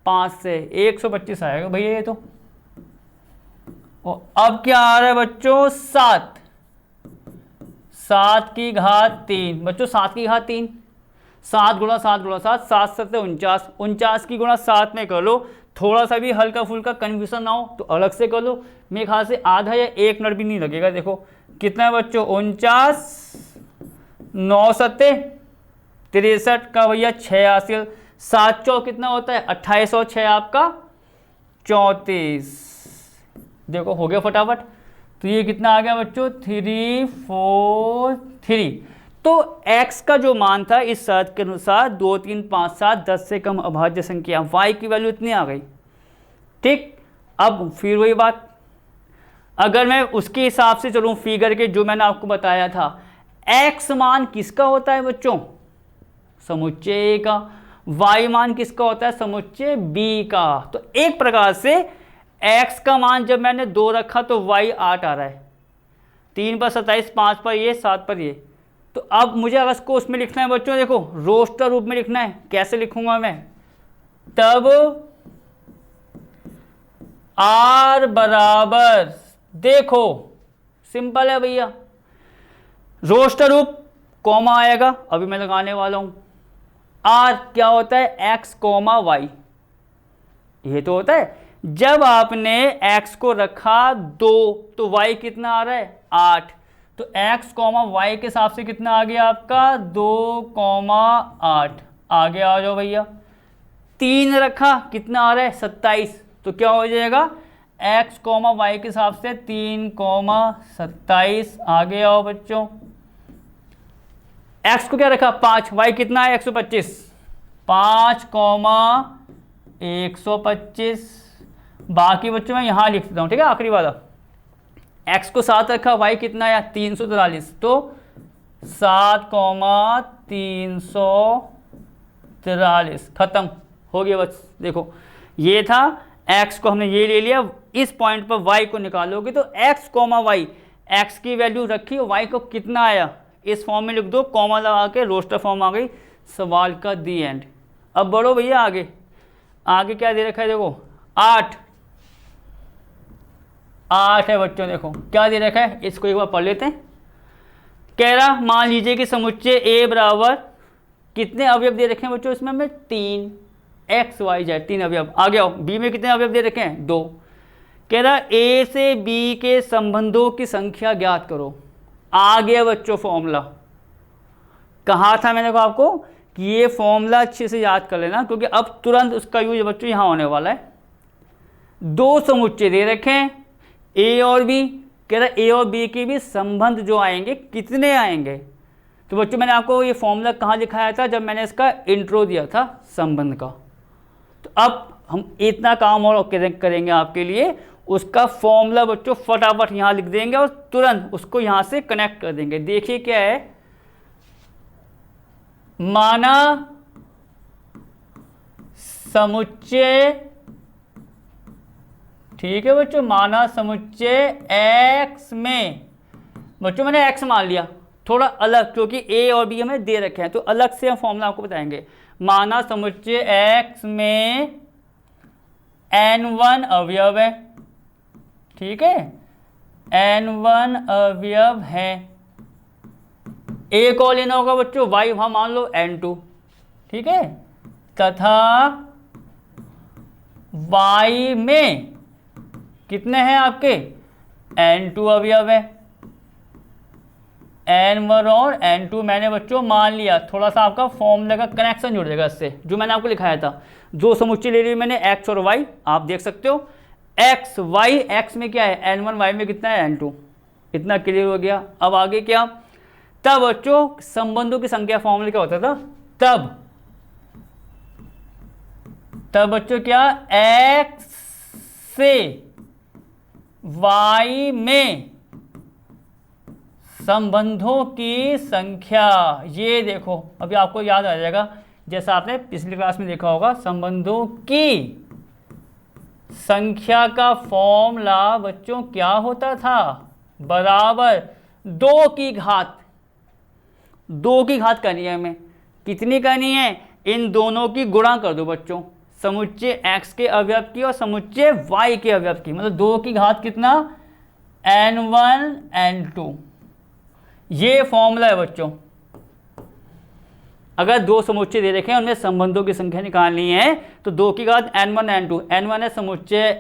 Speaker 1: 5 से 125 आएगा भैया ये तो। और अब क्या आ रहा है बच्चों 7, 7 की घात 3 बच्चों, 7 की घात 3, 7 गुणा 7 गुणा 7, 7 7 49, 49 की गुणा 7 में कर लो, थोड़ा सा भी हल्का फुल्का कन्फ्यूजन ना हो तो अलग से कर लो, मेरे ख्याल से आधा या 1 मिनट भी नहीं लगेगा। देखो कितना है बच्चों 49, 9 सत्ते 63 का भैया 86, 7 चौ कितना होता है 28 और 6 आपका 34। देखो हो गया फटाफट, तो ये कितना आ गया बच्चों 3 4 3। तो x का जो मान था इस शर्त के अनुसार 2 3 5 7 10 से कम अभाज्य संख्या, y की वैल्यू इतनी आ गई, ठीक। अब फिर वही बात, अगर मैं उसके हिसाब से चलूँ फिगर के जो मैंने आपको बताया था, x मान किसका होता है बच्चों, समुच्चय का, y मान किसका होता है, समुच्चय b का। तो एक प्रकार से x का मान जब मैंने 2 रखा तो y 8 आ रहा है, 3 पर 27, 5 पर ये, 7 पर ये। तो अब मुझे अगर इसको उसमें लिखना है बच्चों, देखो रोस्टर रूप में लिखना है, कैसे लिखूंगा मैं, तब r बराबर, देखो सिंपल है भैया, रोस्टर रूप कॉमा आएगा, अभी मैं लगाने वाला हूं, r क्या होता है x, y, ये तो होता है जब आपने x को रखा 2 तो y कितना आ रहा है 8, तो x, y के हिसाब से कितना आ गया आपका 2,8। आगे आ जाओ भैया, 3 रखा कितना आ रहा है 27, तो क्या हो जाएगा x, y के हिसाब से 3,27। आगे आओ बच्चों, x को क्या रखा 5, y कितना है 125, 5,125। बाकी बच्चों मैं यहाँ लिख देता हूँ, ठीक है, आखिरी वाला। x को 7 रखा, y कितना है 343, तो 7,343। खत्म हो गया। बस देखो ये था, x को हमने ये ले लिया, इस पॉइंट पर y को निकालोगे तो x, y, x की वैल्यू रखी, y को कितना आया इस फॉर्म में लिख दो, कॉमा लगा के रोस्टर फॉर्म आ गई, सवाल का दी एंड। अब बढ़ो भैया आगे, आगे क्या दे रखा है देखो 8 है बच्चों, देखो क्या दे रखा है, इसको एक बार पढ़ लेते हैं। कह रहा मान लीजिए कि समुच्चय A बराबर कितने अवयव दे रखे हैं बच्चों, इसमें हमें 3 x y z 3 अवयव। आगे आओ, B में कितने अवयव दे रखे हैं 2। कह रहा A से B के संबंधों की संख्या ज्ञात करो। आ गया बच्चों फॉर्मूला, कहा था मैंने को आपको कि ये फॉर्मूला अच्छे से याद कर लेना, क्योंकि अब तुरंत उसका यूज बच्चों यहाँ होने वाला है। 2 समुच्चय दे रखे हैं A और B, कह रहा A और B के भी संबंध जो आएंगे कितने आएंगे। तो बच्चों मैंने आपको ये फॉर्मूला कहाँ दिखाया था, जब मैंने इसका इंट्रो दिया था संबंध का। तो अब हम इतना काम और करेंगे आपके लिए, उसका फॉर्मूला बच्चों फटाफट यहाँ लिख देंगे और तुरंत उसको यहाँ से कनेक्ट कर देंगे। देखिए क्या है, माना समुच्चय, ठीक है बच्चों, माना समुच्चय x में, बच्चों मैंने x मान लिया, थोड़ा अलग, क्योंकि A और B हमें दे रखे हैं तो अलग से हम फॉर्मूला आपको बताएंगे। माना समुच्चय x में n1 अवयव है, ठीक है, n1 अवयव है। एक और लेना होगा बच्चों y, वहां मान लो n2, ठीक है, तथा y में कितने हैं आपके n2 अवयव है। n1 और n2 मैंने बच्चों मान लिया, थोड़ा सा आपका फॉर्मूला का कनेक्शन जुड़ जाएगा इससे, जो मैंने आपको लिखाया था। 2 समुच्चय ले लिए मैंने x और y, आप देख सकते हो x y, x में क्या है n1, y में कितना है n2, इतना क्लियर हो गया। अब आगे क्या, तब बच्चों संबंधों की संख्या फॉर्मूला क्या होता था, तब बच्चों क्या x से y में संबंधों की संख्या। ये देखो अभी आपको याद आ जाएगा, जैसा आपने पिछली क्लास में देखा होगा, संबंधों की संख्या का फॉर्मूला बच्चों क्या होता था, बराबर 2 की घात करनी है हमें। कितनी करनी है, इन दोनों की गुणा कर दो बच्चों, समुच्चय x के अवयव की और समुच्चय y के अवयव की, मतलब 2 की घात कितना n1 n2। ये फॉर्मूला है बच्चों। अगर 2 समुच्चय दे रखे हैं उनमें संबंधों की संख्या निकालनी है तो 2 की घात n1 n2, n1 है समुच्चय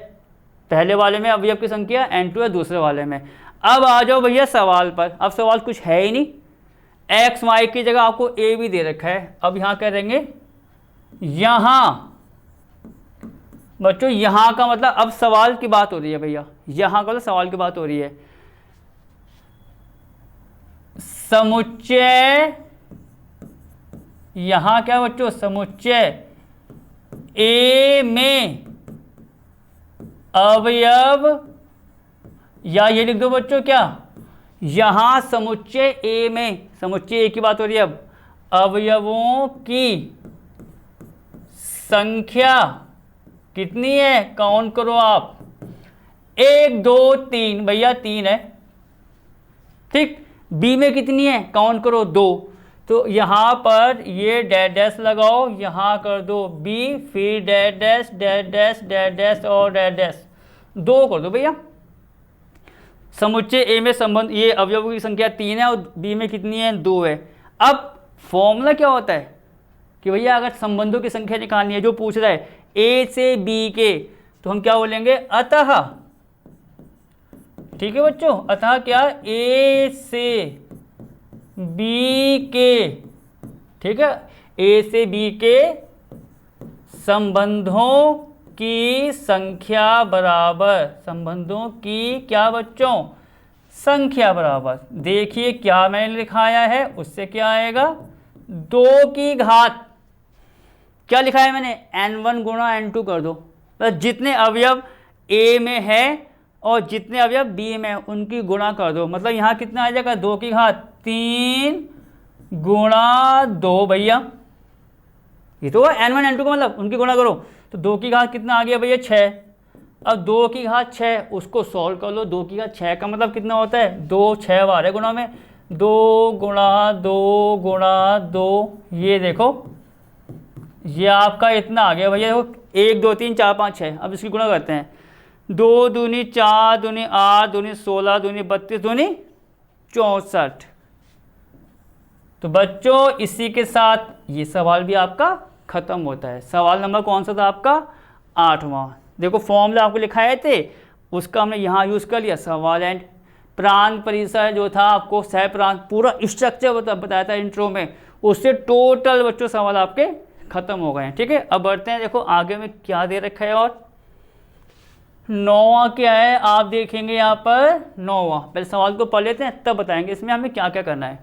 Speaker 1: पहले वाले में अवयव की संख्या, n2 है दूसरे वाले में। अब आ जाओ भैया सवाल पर। अब सवाल कुछ है ही नहीं, x y की जगह आपको a भी दे रखा है। अब यहाँ करेंगे, यहाँ बच्चों यहाँ का मतलब अब सवाल की बात हो रही है भैया, यहाँ का तो सवाल की बात हो रही है। समुच्चय, यहाँ क्या बच्चों, समुच्चय A में अवयव, या ये लिख दो बच्चों क्या, यहाँ समुच्चय A में, समुच्चय A की बात हो रही है, अब अवयवों की संख्या कितनी है, काउंट करो आप, 1 2 3, भैया 3 है, ठीक। B में कितनी है, काउंट करो 2, तो यहाँ पर ये डैश डैश लगाओ, यहाँ कर दो B, फिर dash dash dash dash dash dash और डैश डैश, 2 कर दो भैया। समुच्चय A में संबंध, ये अवयवों की संख्या 3 है और B में कितनी है 2 है। अब फॉर्मूला क्या होता है कि भैया अगर संबंधों की संख्या निकालनी है, जो पूछ रहा है A से B के तो हम क्या बोलेंगे, अतः, ठीक है बच्चों, अतः क्या, ए से बी के, ठीक है, ए से बी के संबंधों की संख्या बराबर, संबंधों की क्या बच्चों, संख्या बराबर। देखिए क्या मैंने लिखाया है, उससे क्या आएगा, 2 की घात, क्या लिखा है मैंने, n1 गुणा n2 कर दो, तो जितने अवयव a में है और जितने अवयव b में है उनकी गुणा कर दो। मतलब यहाँ कितना आ जाएगा, 2 की घात 3 गुणा 2 भैया, ये तो n1 n2 का मतलब उनकी गुणा करो, तो 2 की घात कितना आ गया भैया, 6। अब 2 की घात 6 उसको सॉल्व कर लो, 2 की घात 6 का मतलब कितना होता है, 2 6 बार है गुणा में, 2 गुणा 2 गुणा 2, ये देखो ये आपका इतना आ गया भैया, देखो 1 2 3 4 5 6। अब इसकी गुणा करते हैं, 2 दूनी 4 दूनी 8 दूनी 16 दूनी 32 दूनी 64। तो बच्चों इसी के साथ ये सवाल भी आपका खत्म होता है। सवाल नंबर कौन सा था आपका, 8वां। देखो फॉर्मूला आपको लिखाए थे, उसका हमने यहाँ यूज़ कर लिया, सवाल एंड प्रांत परिसर जो था आपको सह प्रांत पूरा स्ट्रक्चर बताया था इंट्रो में, उससे टोटल बच्चों सवाल आपके खत्म हो गए हैं। ठीक है, अब बढ़ते हैं, देखो आगे में क्या दे रखा है, और 9वां क्या है आप देखेंगे यहाँ पर, 9वां। पहले सवाल को पढ़ लेते हैं तब बताएंगे इसमें हमें क्या क्या करना है।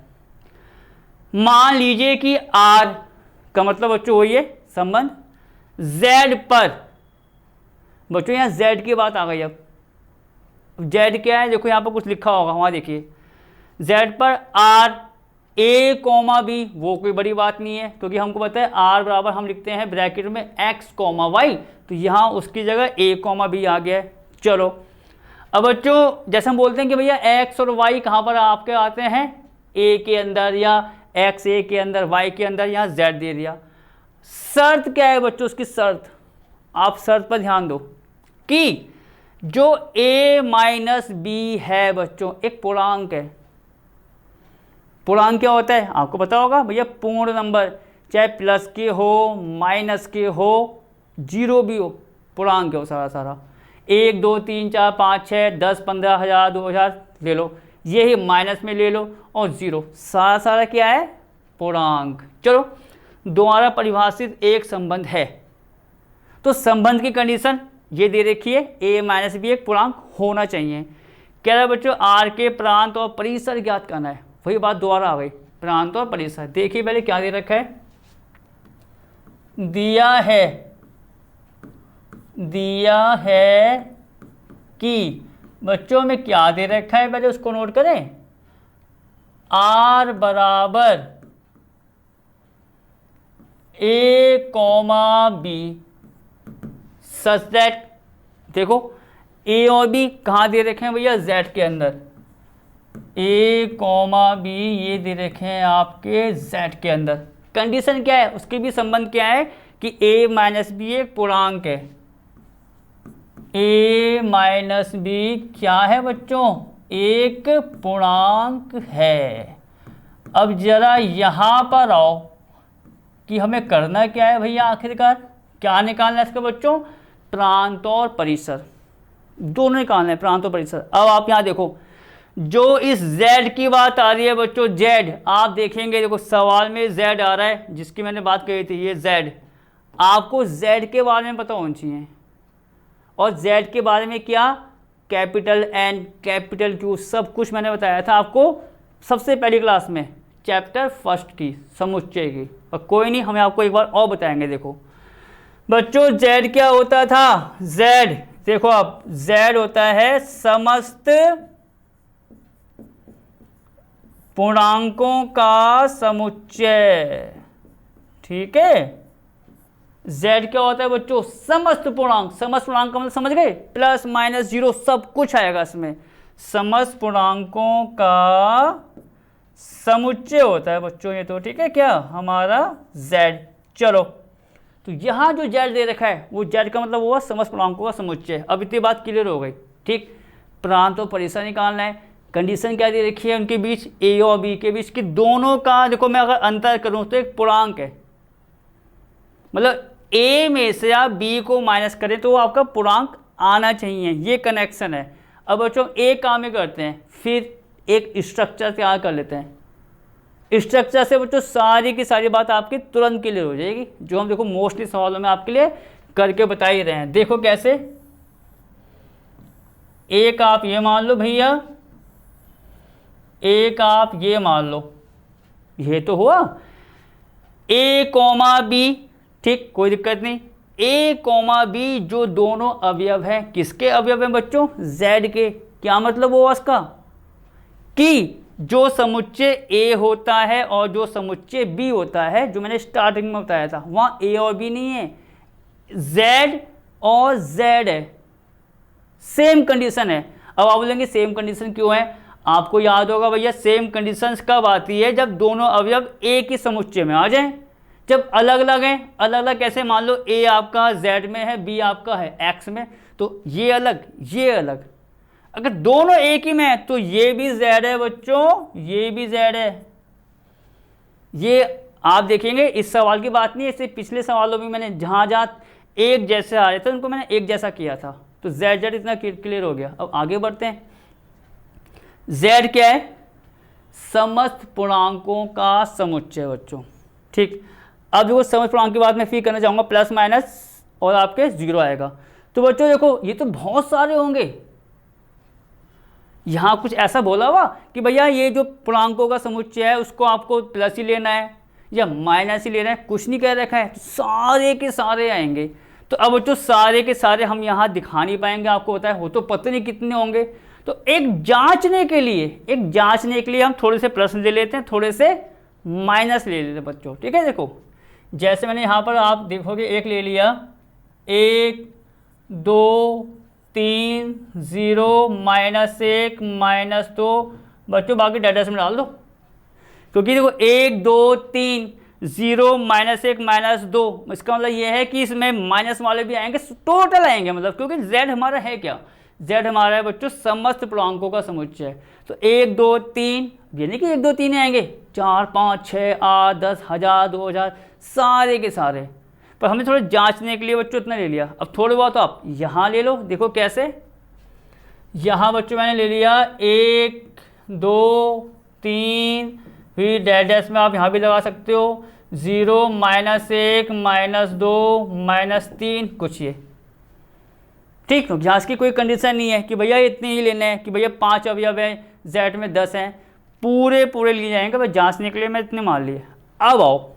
Speaker 1: मान लीजिए कि R का मतलब बच्चों वही है संबंध Z पर, बच्चों यहाँ Z की बात आ गई। अब Z क्या है, देखो यहाँ पर कुछ लिखा होगा, वहाँ देखिए, Z पर R A, B, वो कोई बड़ी बात नहीं है क्योंकि हमको पता है R बराबर हम लिखते हैं ब्रैकेट में X, Y, तो यहाँ उसकी जगह A, B आ गया है। चलो अब बच्चों जैसे हम बोलते हैं कि भैया X और Y कहाँ पर आपके आते हैं, A के अंदर, या X A के अंदर, Y के अंदर, यहाँ Z दे दिया। शर्त क्या है बच्चों, उसकी शर्त, आप शर्त पर ध्यान दो कि जो A माइनस बी है बच्चों एक पूर्णांक है। पूर्णांक क्या होता है आपको पता होगा भैया, पूर्ण नंबर, चाहे प्लस के हो माइनस के हो जीरो भी हो, पूर्णांक हो सारा 1 2 3 4 5 6 10 15 1000 2000 ले लो, ये ही माइनस में ले लो, और जीरो, सारा क्या है, पूर्णांक। चलो द्वारा परिभाषित एक संबंध है, तो संबंध की कंडीशन ये दे रखी है, a माइनस बी एक पूर्णांक होना चाहिए। कह रहा है बच्चों R के प्रांत और परिसर ज्ञात करना है, वही बात दोबारा आ गई, प्रांत और परिसर। देखिए पहले क्या दे रखा है, दिया है कि बच्चों में क्या दे रखा है, पहले उसको नोट करें, R बराबर A, B सच दैट, देखो A और B कहाँ दे रखे हैं भैया, Z के अंदर, A, B ये दे रखे हैं आपके Z के अंदर। कंडीशन क्या है, उसके भी संबंध क्या है कि A माइनस बी एक पूर्णांक है, A माइनस बी क्या है बच्चों, एक पूर्णांक है। अब जरा यहाँ पर आओ कि हमें करना क्या है भैया, आखिरकार क्या निकालना है इसका बच्चों, प्रांत और परिसर, दोनों निकालना है, प्रांत और परिसर। अब आप यहाँ देखो, जो इस Z की बात आ रही है बच्चों, Z आप देखेंगे, देखो सवाल में Z आ रहा है जिसकी मैंने बात कही थी, ये Z, आपको Z के बारे में पता होना चाहिए, और Z के बारे में क्या, कैपिटल N कैपिटल Q सब कुछ मैंने बताया था आपको सबसे पहली क्लास में, चैप्टर फर्स्ट की, समुच्चय की। और कोई नहीं, हमें आपको एक बार और बताएंगे। देखो बच्चों Z क्या होता था, Z देखो आप, Z होता है समस्त पूर्णांकों का समुच्चय। ठीक है, Z क्या होता है बच्चों, समस्त पूर्णांक, समस्त पूर्णांक का मतलब समझ गए, प्लस माइनस जीरो सब कुछ आएगा इसमें, समस्त पूर्णांकों का समुच्चय होता है बच्चों ये तो। ठीक है, क्या हमारा Z। चलो तो यहाँ जो Z दे रखा है वो Z का मतलब हुआ समस्त पूर्णांकों का समुच्चय। अब इतनी बात क्लियर हो गई। ठीक, प्रांत और परिसर निकालना है, कंडीशन क्या दे रखी है उनके बीच, A और B के बीच कि दोनों का, देखो मैं अगर अंतर करूँ तो एक पूर्णांक है, मतलब ए में से आप बी को माइनस करें तो वो आपका पूर्णांक आना चाहिए, ये कनेक्शन है। अब बच्चों एक काम ही करते हैं, फिर एक स्ट्रक्चर तैयार कर लेते हैं। स्ट्रक्चर से बच्चों सारी की सारी बात आपकी तुरंत क्लियर हो जाएगी, जो हम देखो मोस्टली सवालों में आपके लिए करके बता ही रहे हैं। देखो कैसे, एक आप ये मान लो भैया, एक आप ये मान लो, ये तो हुआ ए कॉमा बी, ठीक कोई दिक्कत नहीं। ए कॉमा बी जो दोनों अवयव हैं, किसके अवयव हैं बच्चों? जेड के। क्या मतलब हुआ उसका? कि जो समुच्चय ए होता है और जो समुच्चय बी होता है, जो मैंने स्टार्टिंग में बताया था, वहाँ ए और बी नहीं है, जेड और जेड है, सेम कंडीशन है। अब आप बोलेंगे सेम कंडीशन क्यों है? आपको याद होगा भैया सेम कंडीशंस कब आती है? जब दोनों अवयव ए के समुच्चय में आ जाएं। जब अलग अलग हैं, अलग अलग कैसे? मान लो ए आपका जेड में है, बी आपका है एक्स में, तो ये अलग ये अलग। अगर दोनों एक ही में है तो ये भी जेड है बच्चों, ये भी जेड है। ये आप देखेंगे, इस सवाल की बात नहीं है, इससे पिछले सवालों में मैंने जहाँ जहाँ एक जैसे आ रहे थे उनको मैंने एक जैसा किया था, तो जेड जेड इतना क्लियर हो गया। अब आगे बढ़ते हैं। जेड क्या है? समस्त पूर्णांकों का समुच्चय बच्चों, ठीक। अब देखो समस्त पूर्णांक की बात मैं फिर करना चाहूँगा, प्लस माइनस और आपके जीरो आएगा। तो बच्चों देखो ये तो बहुत सारे होंगे, यहाँ कुछ ऐसा बोला हुआ कि भैया ये जो पूर्णांकों का समुच्चय है उसको आपको प्लस ही लेना है या माइनस ही लेना है, कुछ नहीं कह रखा है, तो सारे के सारे आएंगे। तो अब बच्चों सारे के सारे हम यहाँ दिखा नहीं पाएंगे, आपको पता है हो तो पता नहीं कितने होंगे। तो एक जांचने के लिए हम थोड़े से प्लस ले लेते हैं, थोड़े से माइनस ले लेते हैं बच्चों, ठीक है। देखो जैसे मैंने यहाँ पर आप देखोगे एक ले लिया, 1 2 3 0 -1 -2 बच्चों, बाकी डाटा में डाल दो, क्योंकि देखो 1 2 3 0 -1 -2, इसका मतलब ये है कि इसमें माइनस वाले भी आएंगे, टोटल आएंगे, मतलब क्योंकि z हमारा है क्या? z हमारा है बच्चों समस्त पूर्णांकों का समुच्चय। तो 1 2 3, ये नहीं कि 1 2 3 आएंगे, 4 5 6 8 10 1000 2000 सारे के सारे। पर हमने थोड़ा जांचने के लिए बच्चों इतना ले लिया। अब थोड़े बहुत आप यहाँ ले लो, देखो कैसे। यहाँ बच्चों मैंने ले लिया 1 2 3, फिर डैश में आप यहाँ भी लगा सकते हो, 0 -1 -2 -3 कुछ ये, ठीक। यहाँ की कोई कंडीशन नहीं है कि भैया इतने ही लेने हैं, कि भैया 5 अवयव है जेड में 10 हैं, पूरे लिए जाएंगे, भाई जांचने के लिए मैं इतने मान लिए। अब आओ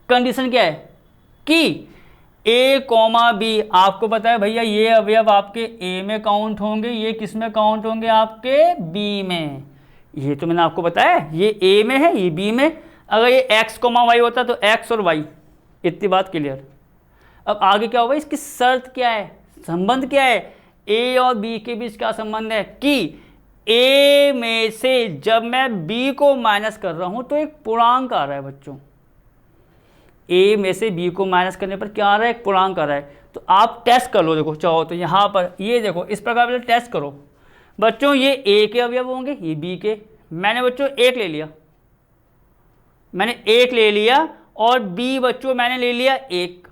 Speaker 1: कंडीशन क्या है कि ए कॉमा बी, आपको पता है भैया ये अवयव आपके ए में काउंट होंगे, ये किस में काउंट होंगे? आपके बी में। ये तो मैंने आपको बताया, ये ए में है, ये बी में। अगर ये एक्स कॉमा वाई होता तो एक्स और वाई, इतनी बात क्लियर। अब आगे क्या होगा? इसकी शर्त क्या है, संबंध क्या है? ए और बी के बीच क्या संबंध है कि ए में से जब मैं बी को माइनस कर रहा हूं तो एक पूर्णांक आ रहा है बच्चों। ए में से बी को माइनस करने पर क्या आ रहा है? एक पूर्णांक आ रहा है। तो आप टेस्ट कर लो, देखो चाहो तो यहाँ पर ये देखो इस प्रकार टेस्ट करो बच्चों, ये ए के अवयव होंगे, ये बी के। मैंने बच्चों एक ले लिया, और बी बच्चों मैंने ले लिया 1,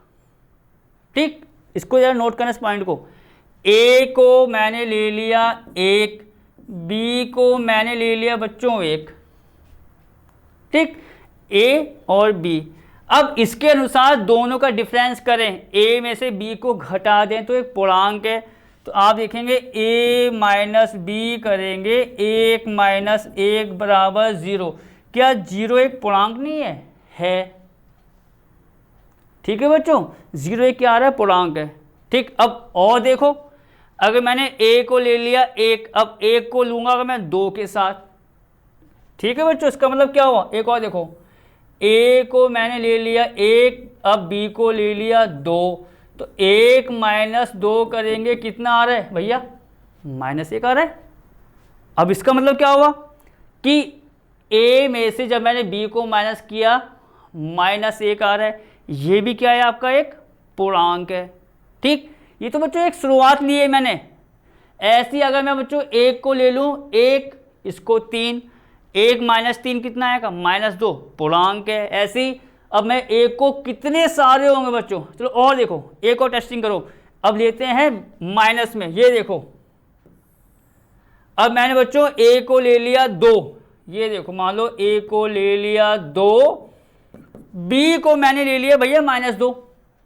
Speaker 1: ठीक। इसको जरा नोट करना इस पॉइंट को, ए को मैंने ले लिया 1, बी को मैंने ले लिया बच्चों 1, ठीक, ए और बी। अब इसके अनुसार दोनों का डिफरेंस करें, ए में से बी को घटा दें तो एक पूर्णांक है। तो आप देखेंगे a माइनस बी करेंगे, 1 - 1 बराबर 0। क्या 0 एक पूर्णांक नहीं है? ठीक है बच्चों, 0 एक क्या आ रहा है? पूर्णांक है, ठीक। अब और देखो, अगर मैंने a को ले लिया 1, अब 1 को लूँगा अगर मैं 2 के साथ, ठीक है बच्चों, इसका मतलब क्या हुआ? एक और देखो, a को मैंने ले लिया 1, अब b को ले लिया 2, तो 1 - 2 करेंगे, कितना आ रहा है भैया? -1 आ रहा है। अब इसका मतलब क्या हुआ कि a में से जब मैंने b को माइनस किया -1 आ रहा है, ये भी क्या है? आपका एक पूर्णांक है, ठीक। ये तो बच्चों एक शुरुआत ली है मैंने। ऐसी अगर मैं बच्चों 1 को ले लूँ, 1 इसको 3, 1 - 3 कितना आएगा? -2, पूर्णांक है। ऐसी अब मैं ए को कितने सारे होंगे बच्चों, चलो और देखो ए को टेस्टिंग करो। अब लेते हैं माइनस में, ये देखो अब मैंने बच्चों ए को ले लिया 2, ये देखो मान लो ए को ले लिया 2, बी को मैंने ले लिया भैया -2।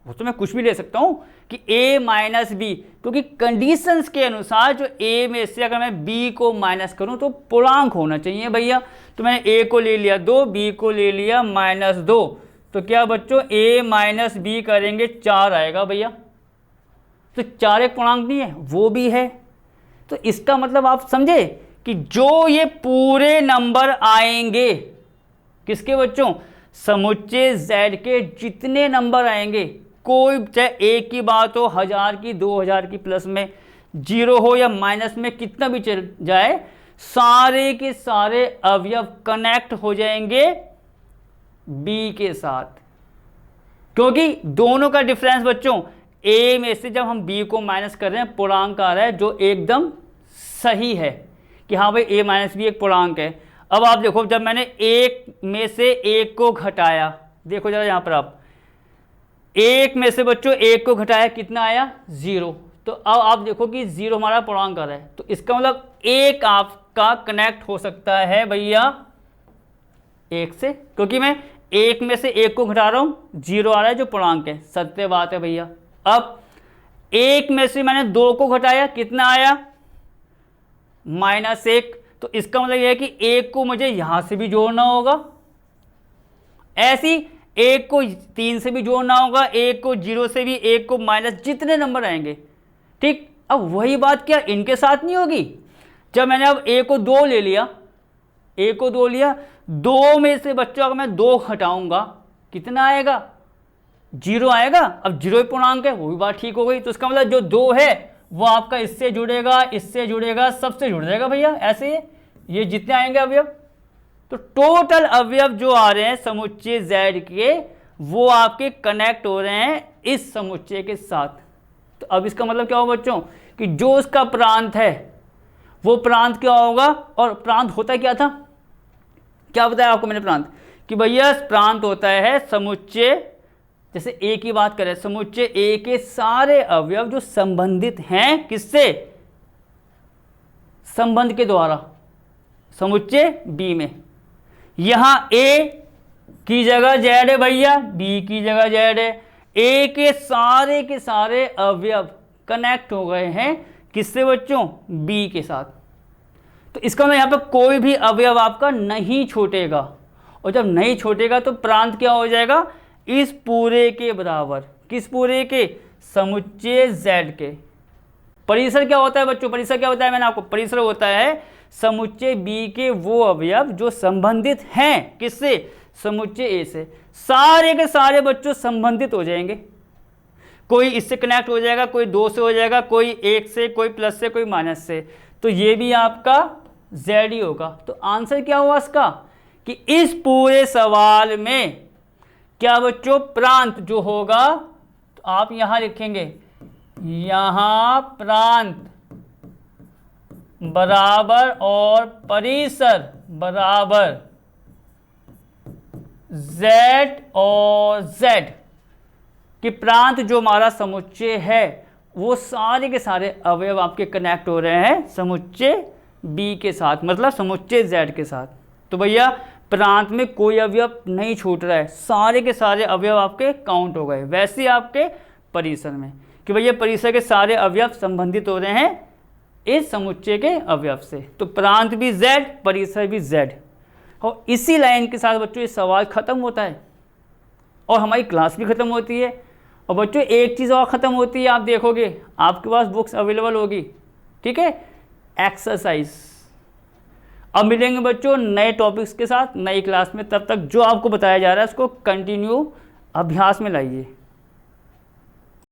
Speaker 1: वो तो मैं कुछ भी ले सकता हूं कि a माइनस बी, क्योंकि कंडीशंस के अनुसार जो a में से अगर मैं b को माइनस करूं तो पूर्णांक होना चाहिए भैया। तो मैंने a को ले लिया 2, b को ले लिया -2, तो क्या बच्चों a माइनस बी करेंगे 4 आएगा भैया। तो 4 एक पूर्णांक नहीं है, वो भी है। तो इसका मतलब आप समझे कि जो ये पूरे नंबर आएंगे किसके बच्चों, समुच्चय z के जितने नंबर आएंगे, कोई चाहे एक की बात हो, 1000 की, 2000 की, प्लस में 0 हो या माइनस में कितना भी चल जाए, सारे के सारे अवयव कनेक्ट हो जाएंगे b के साथ। क्योंकि दोनों का डिफरेंस बच्चों a में से जब हम b को माइनस कर रहे हैं पूर्णांक आ रहा है जो एकदम सही है कि हाँ भाई a माइनस बी एक पूर्णांक है। अब आप देखो जब मैंने एक में से एक को घटाया, देखो जरा यहाँ पर आप एक में से बच्चों एक को घटाया कितना आया 0। तो अब आप देखो कि 0 हमारा पूर्णांक आ रहा है, तो इसका मतलब एक आपका कनेक्ट हो सकता है भैया एक से, क्योंकि मैं एक में से एक को घटा रहा हूँ 0 आ रहा है जो पूर्णांक है, सत्य बात है भैया। अब एक में से मैंने 2 को घटाया कितना आया -1, तो इसका मतलब यह है कि एक को मुझे यहां से भी जोड़ना होगा, ऐसी एक को 3 से भी जोड़ना होगा, एक को 0 से भी, एक को माइनस, जितने नंबर आएंगे। ठीक, अब वही बात क्या इनके साथ नहीं होगी। जब मैंने अब ए को 2 ले लिया, ए को 2 लिया, 2 में से बच्चों अगर मैं 2 हटाऊंगा कितना आएगा 0 आएगा। अब 0 पूर्णांक है, वो भी बात ठीक हो गई। तो इसका मतलब जो 2 है वो आपका इससे जुड़ेगा, इससे जुड़ेगा, सबसे जुड़ जाएगा भैया। ऐसे ये जितने आएंगे अवयव, तो टोटल अवयव जो आ रहे हैं समुच्चय z के, वो आपके कनेक्ट हो रहे हैं इस समुच्चय के साथ। तो अब इसका मतलब क्या होगा बच्चों कि जो उसका प्रांत है वो प्रांत क्या होगा, और प्रांत होता क्या था, क्या बताया आपको मैंने प्रांत, कि भैया प्रांत होता है समुच्चय, जैसे ए की बात करें, समुच्चय ए के सारे अवयव जो संबंधित हैं किससे, संबंध के द्वारा समुच्चय बी में। यहां ए की जगह जेड है भैया, बी की जगह जेड है। ए के सारे अवयव कनेक्ट हो गए हैं किससे बच्चों, बी के साथ। तो इसका मतलब यहां पर कोई भी अवयव आपका नहीं छूटेगा, और जब नहीं छूटेगा तो प्रांत क्या हो जाएगा, इस पूरे के बराबर। किस पूरे के, समुच्चय z के। परिसर क्या होता है बच्चों, परिसर क्या होता है, मैंने आपको परिसर होता है समुच्चय b के वो अवयव जो संबंधित हैं किससे, समुच्चय a से। सारे के सारे बच्चों संबंधित हो जाएंगे, कोई इससे कनेक्ट हो जाएगा, कोई 2 से हो जाएगा, कोई 1 से, कोई प्लस से, कोई माइनस से। तो ये भी आपका z ही होगा। तो आंसर क्या हुआ इसका, कि इस पूरे सवाल में क्या बच्चों प्रांत जो होगा, तो आप यहां लिखेंगे, यहां प्रांत बराबर और परिसर बराबर z और z, कि प्रांत जो हमारा समुच्चय है वो सारे के सारे अवयव आपके कनेक्ट हो रहे हैं समुच्चय b के साथ, मतलब समुच्चय z के साथ। तो भैया प्रांत में कोई अवयव नहीं छूट रहा है, सारे के सारे अवयव आपके काउंट हो गए। वैसे आपके परिसर में कि भैया परिसर के सारे अवयव संबंधित हो रहे हैं इस समुच्चय के अवयव से। तो प्रांत भी z, परिसर भी z। और इसी लाइन के साथ बच्चों ये सवाल खत्म होता है और हमारी क्लास भी खत्म होती है। और बच्चों एक चीज़ और ख़त्म होती है, आप देखोगे आपके पास बुक्स अवेलेबल होगी, ठीक है, एक्सरसाइज। अब मिलेंगे बच्चों नए टॉपिक्स के साथ नई क्लास में, तब तक जो आपको बताया जा रहा है उसको कंटिन्यू अभ्यास में लाइए।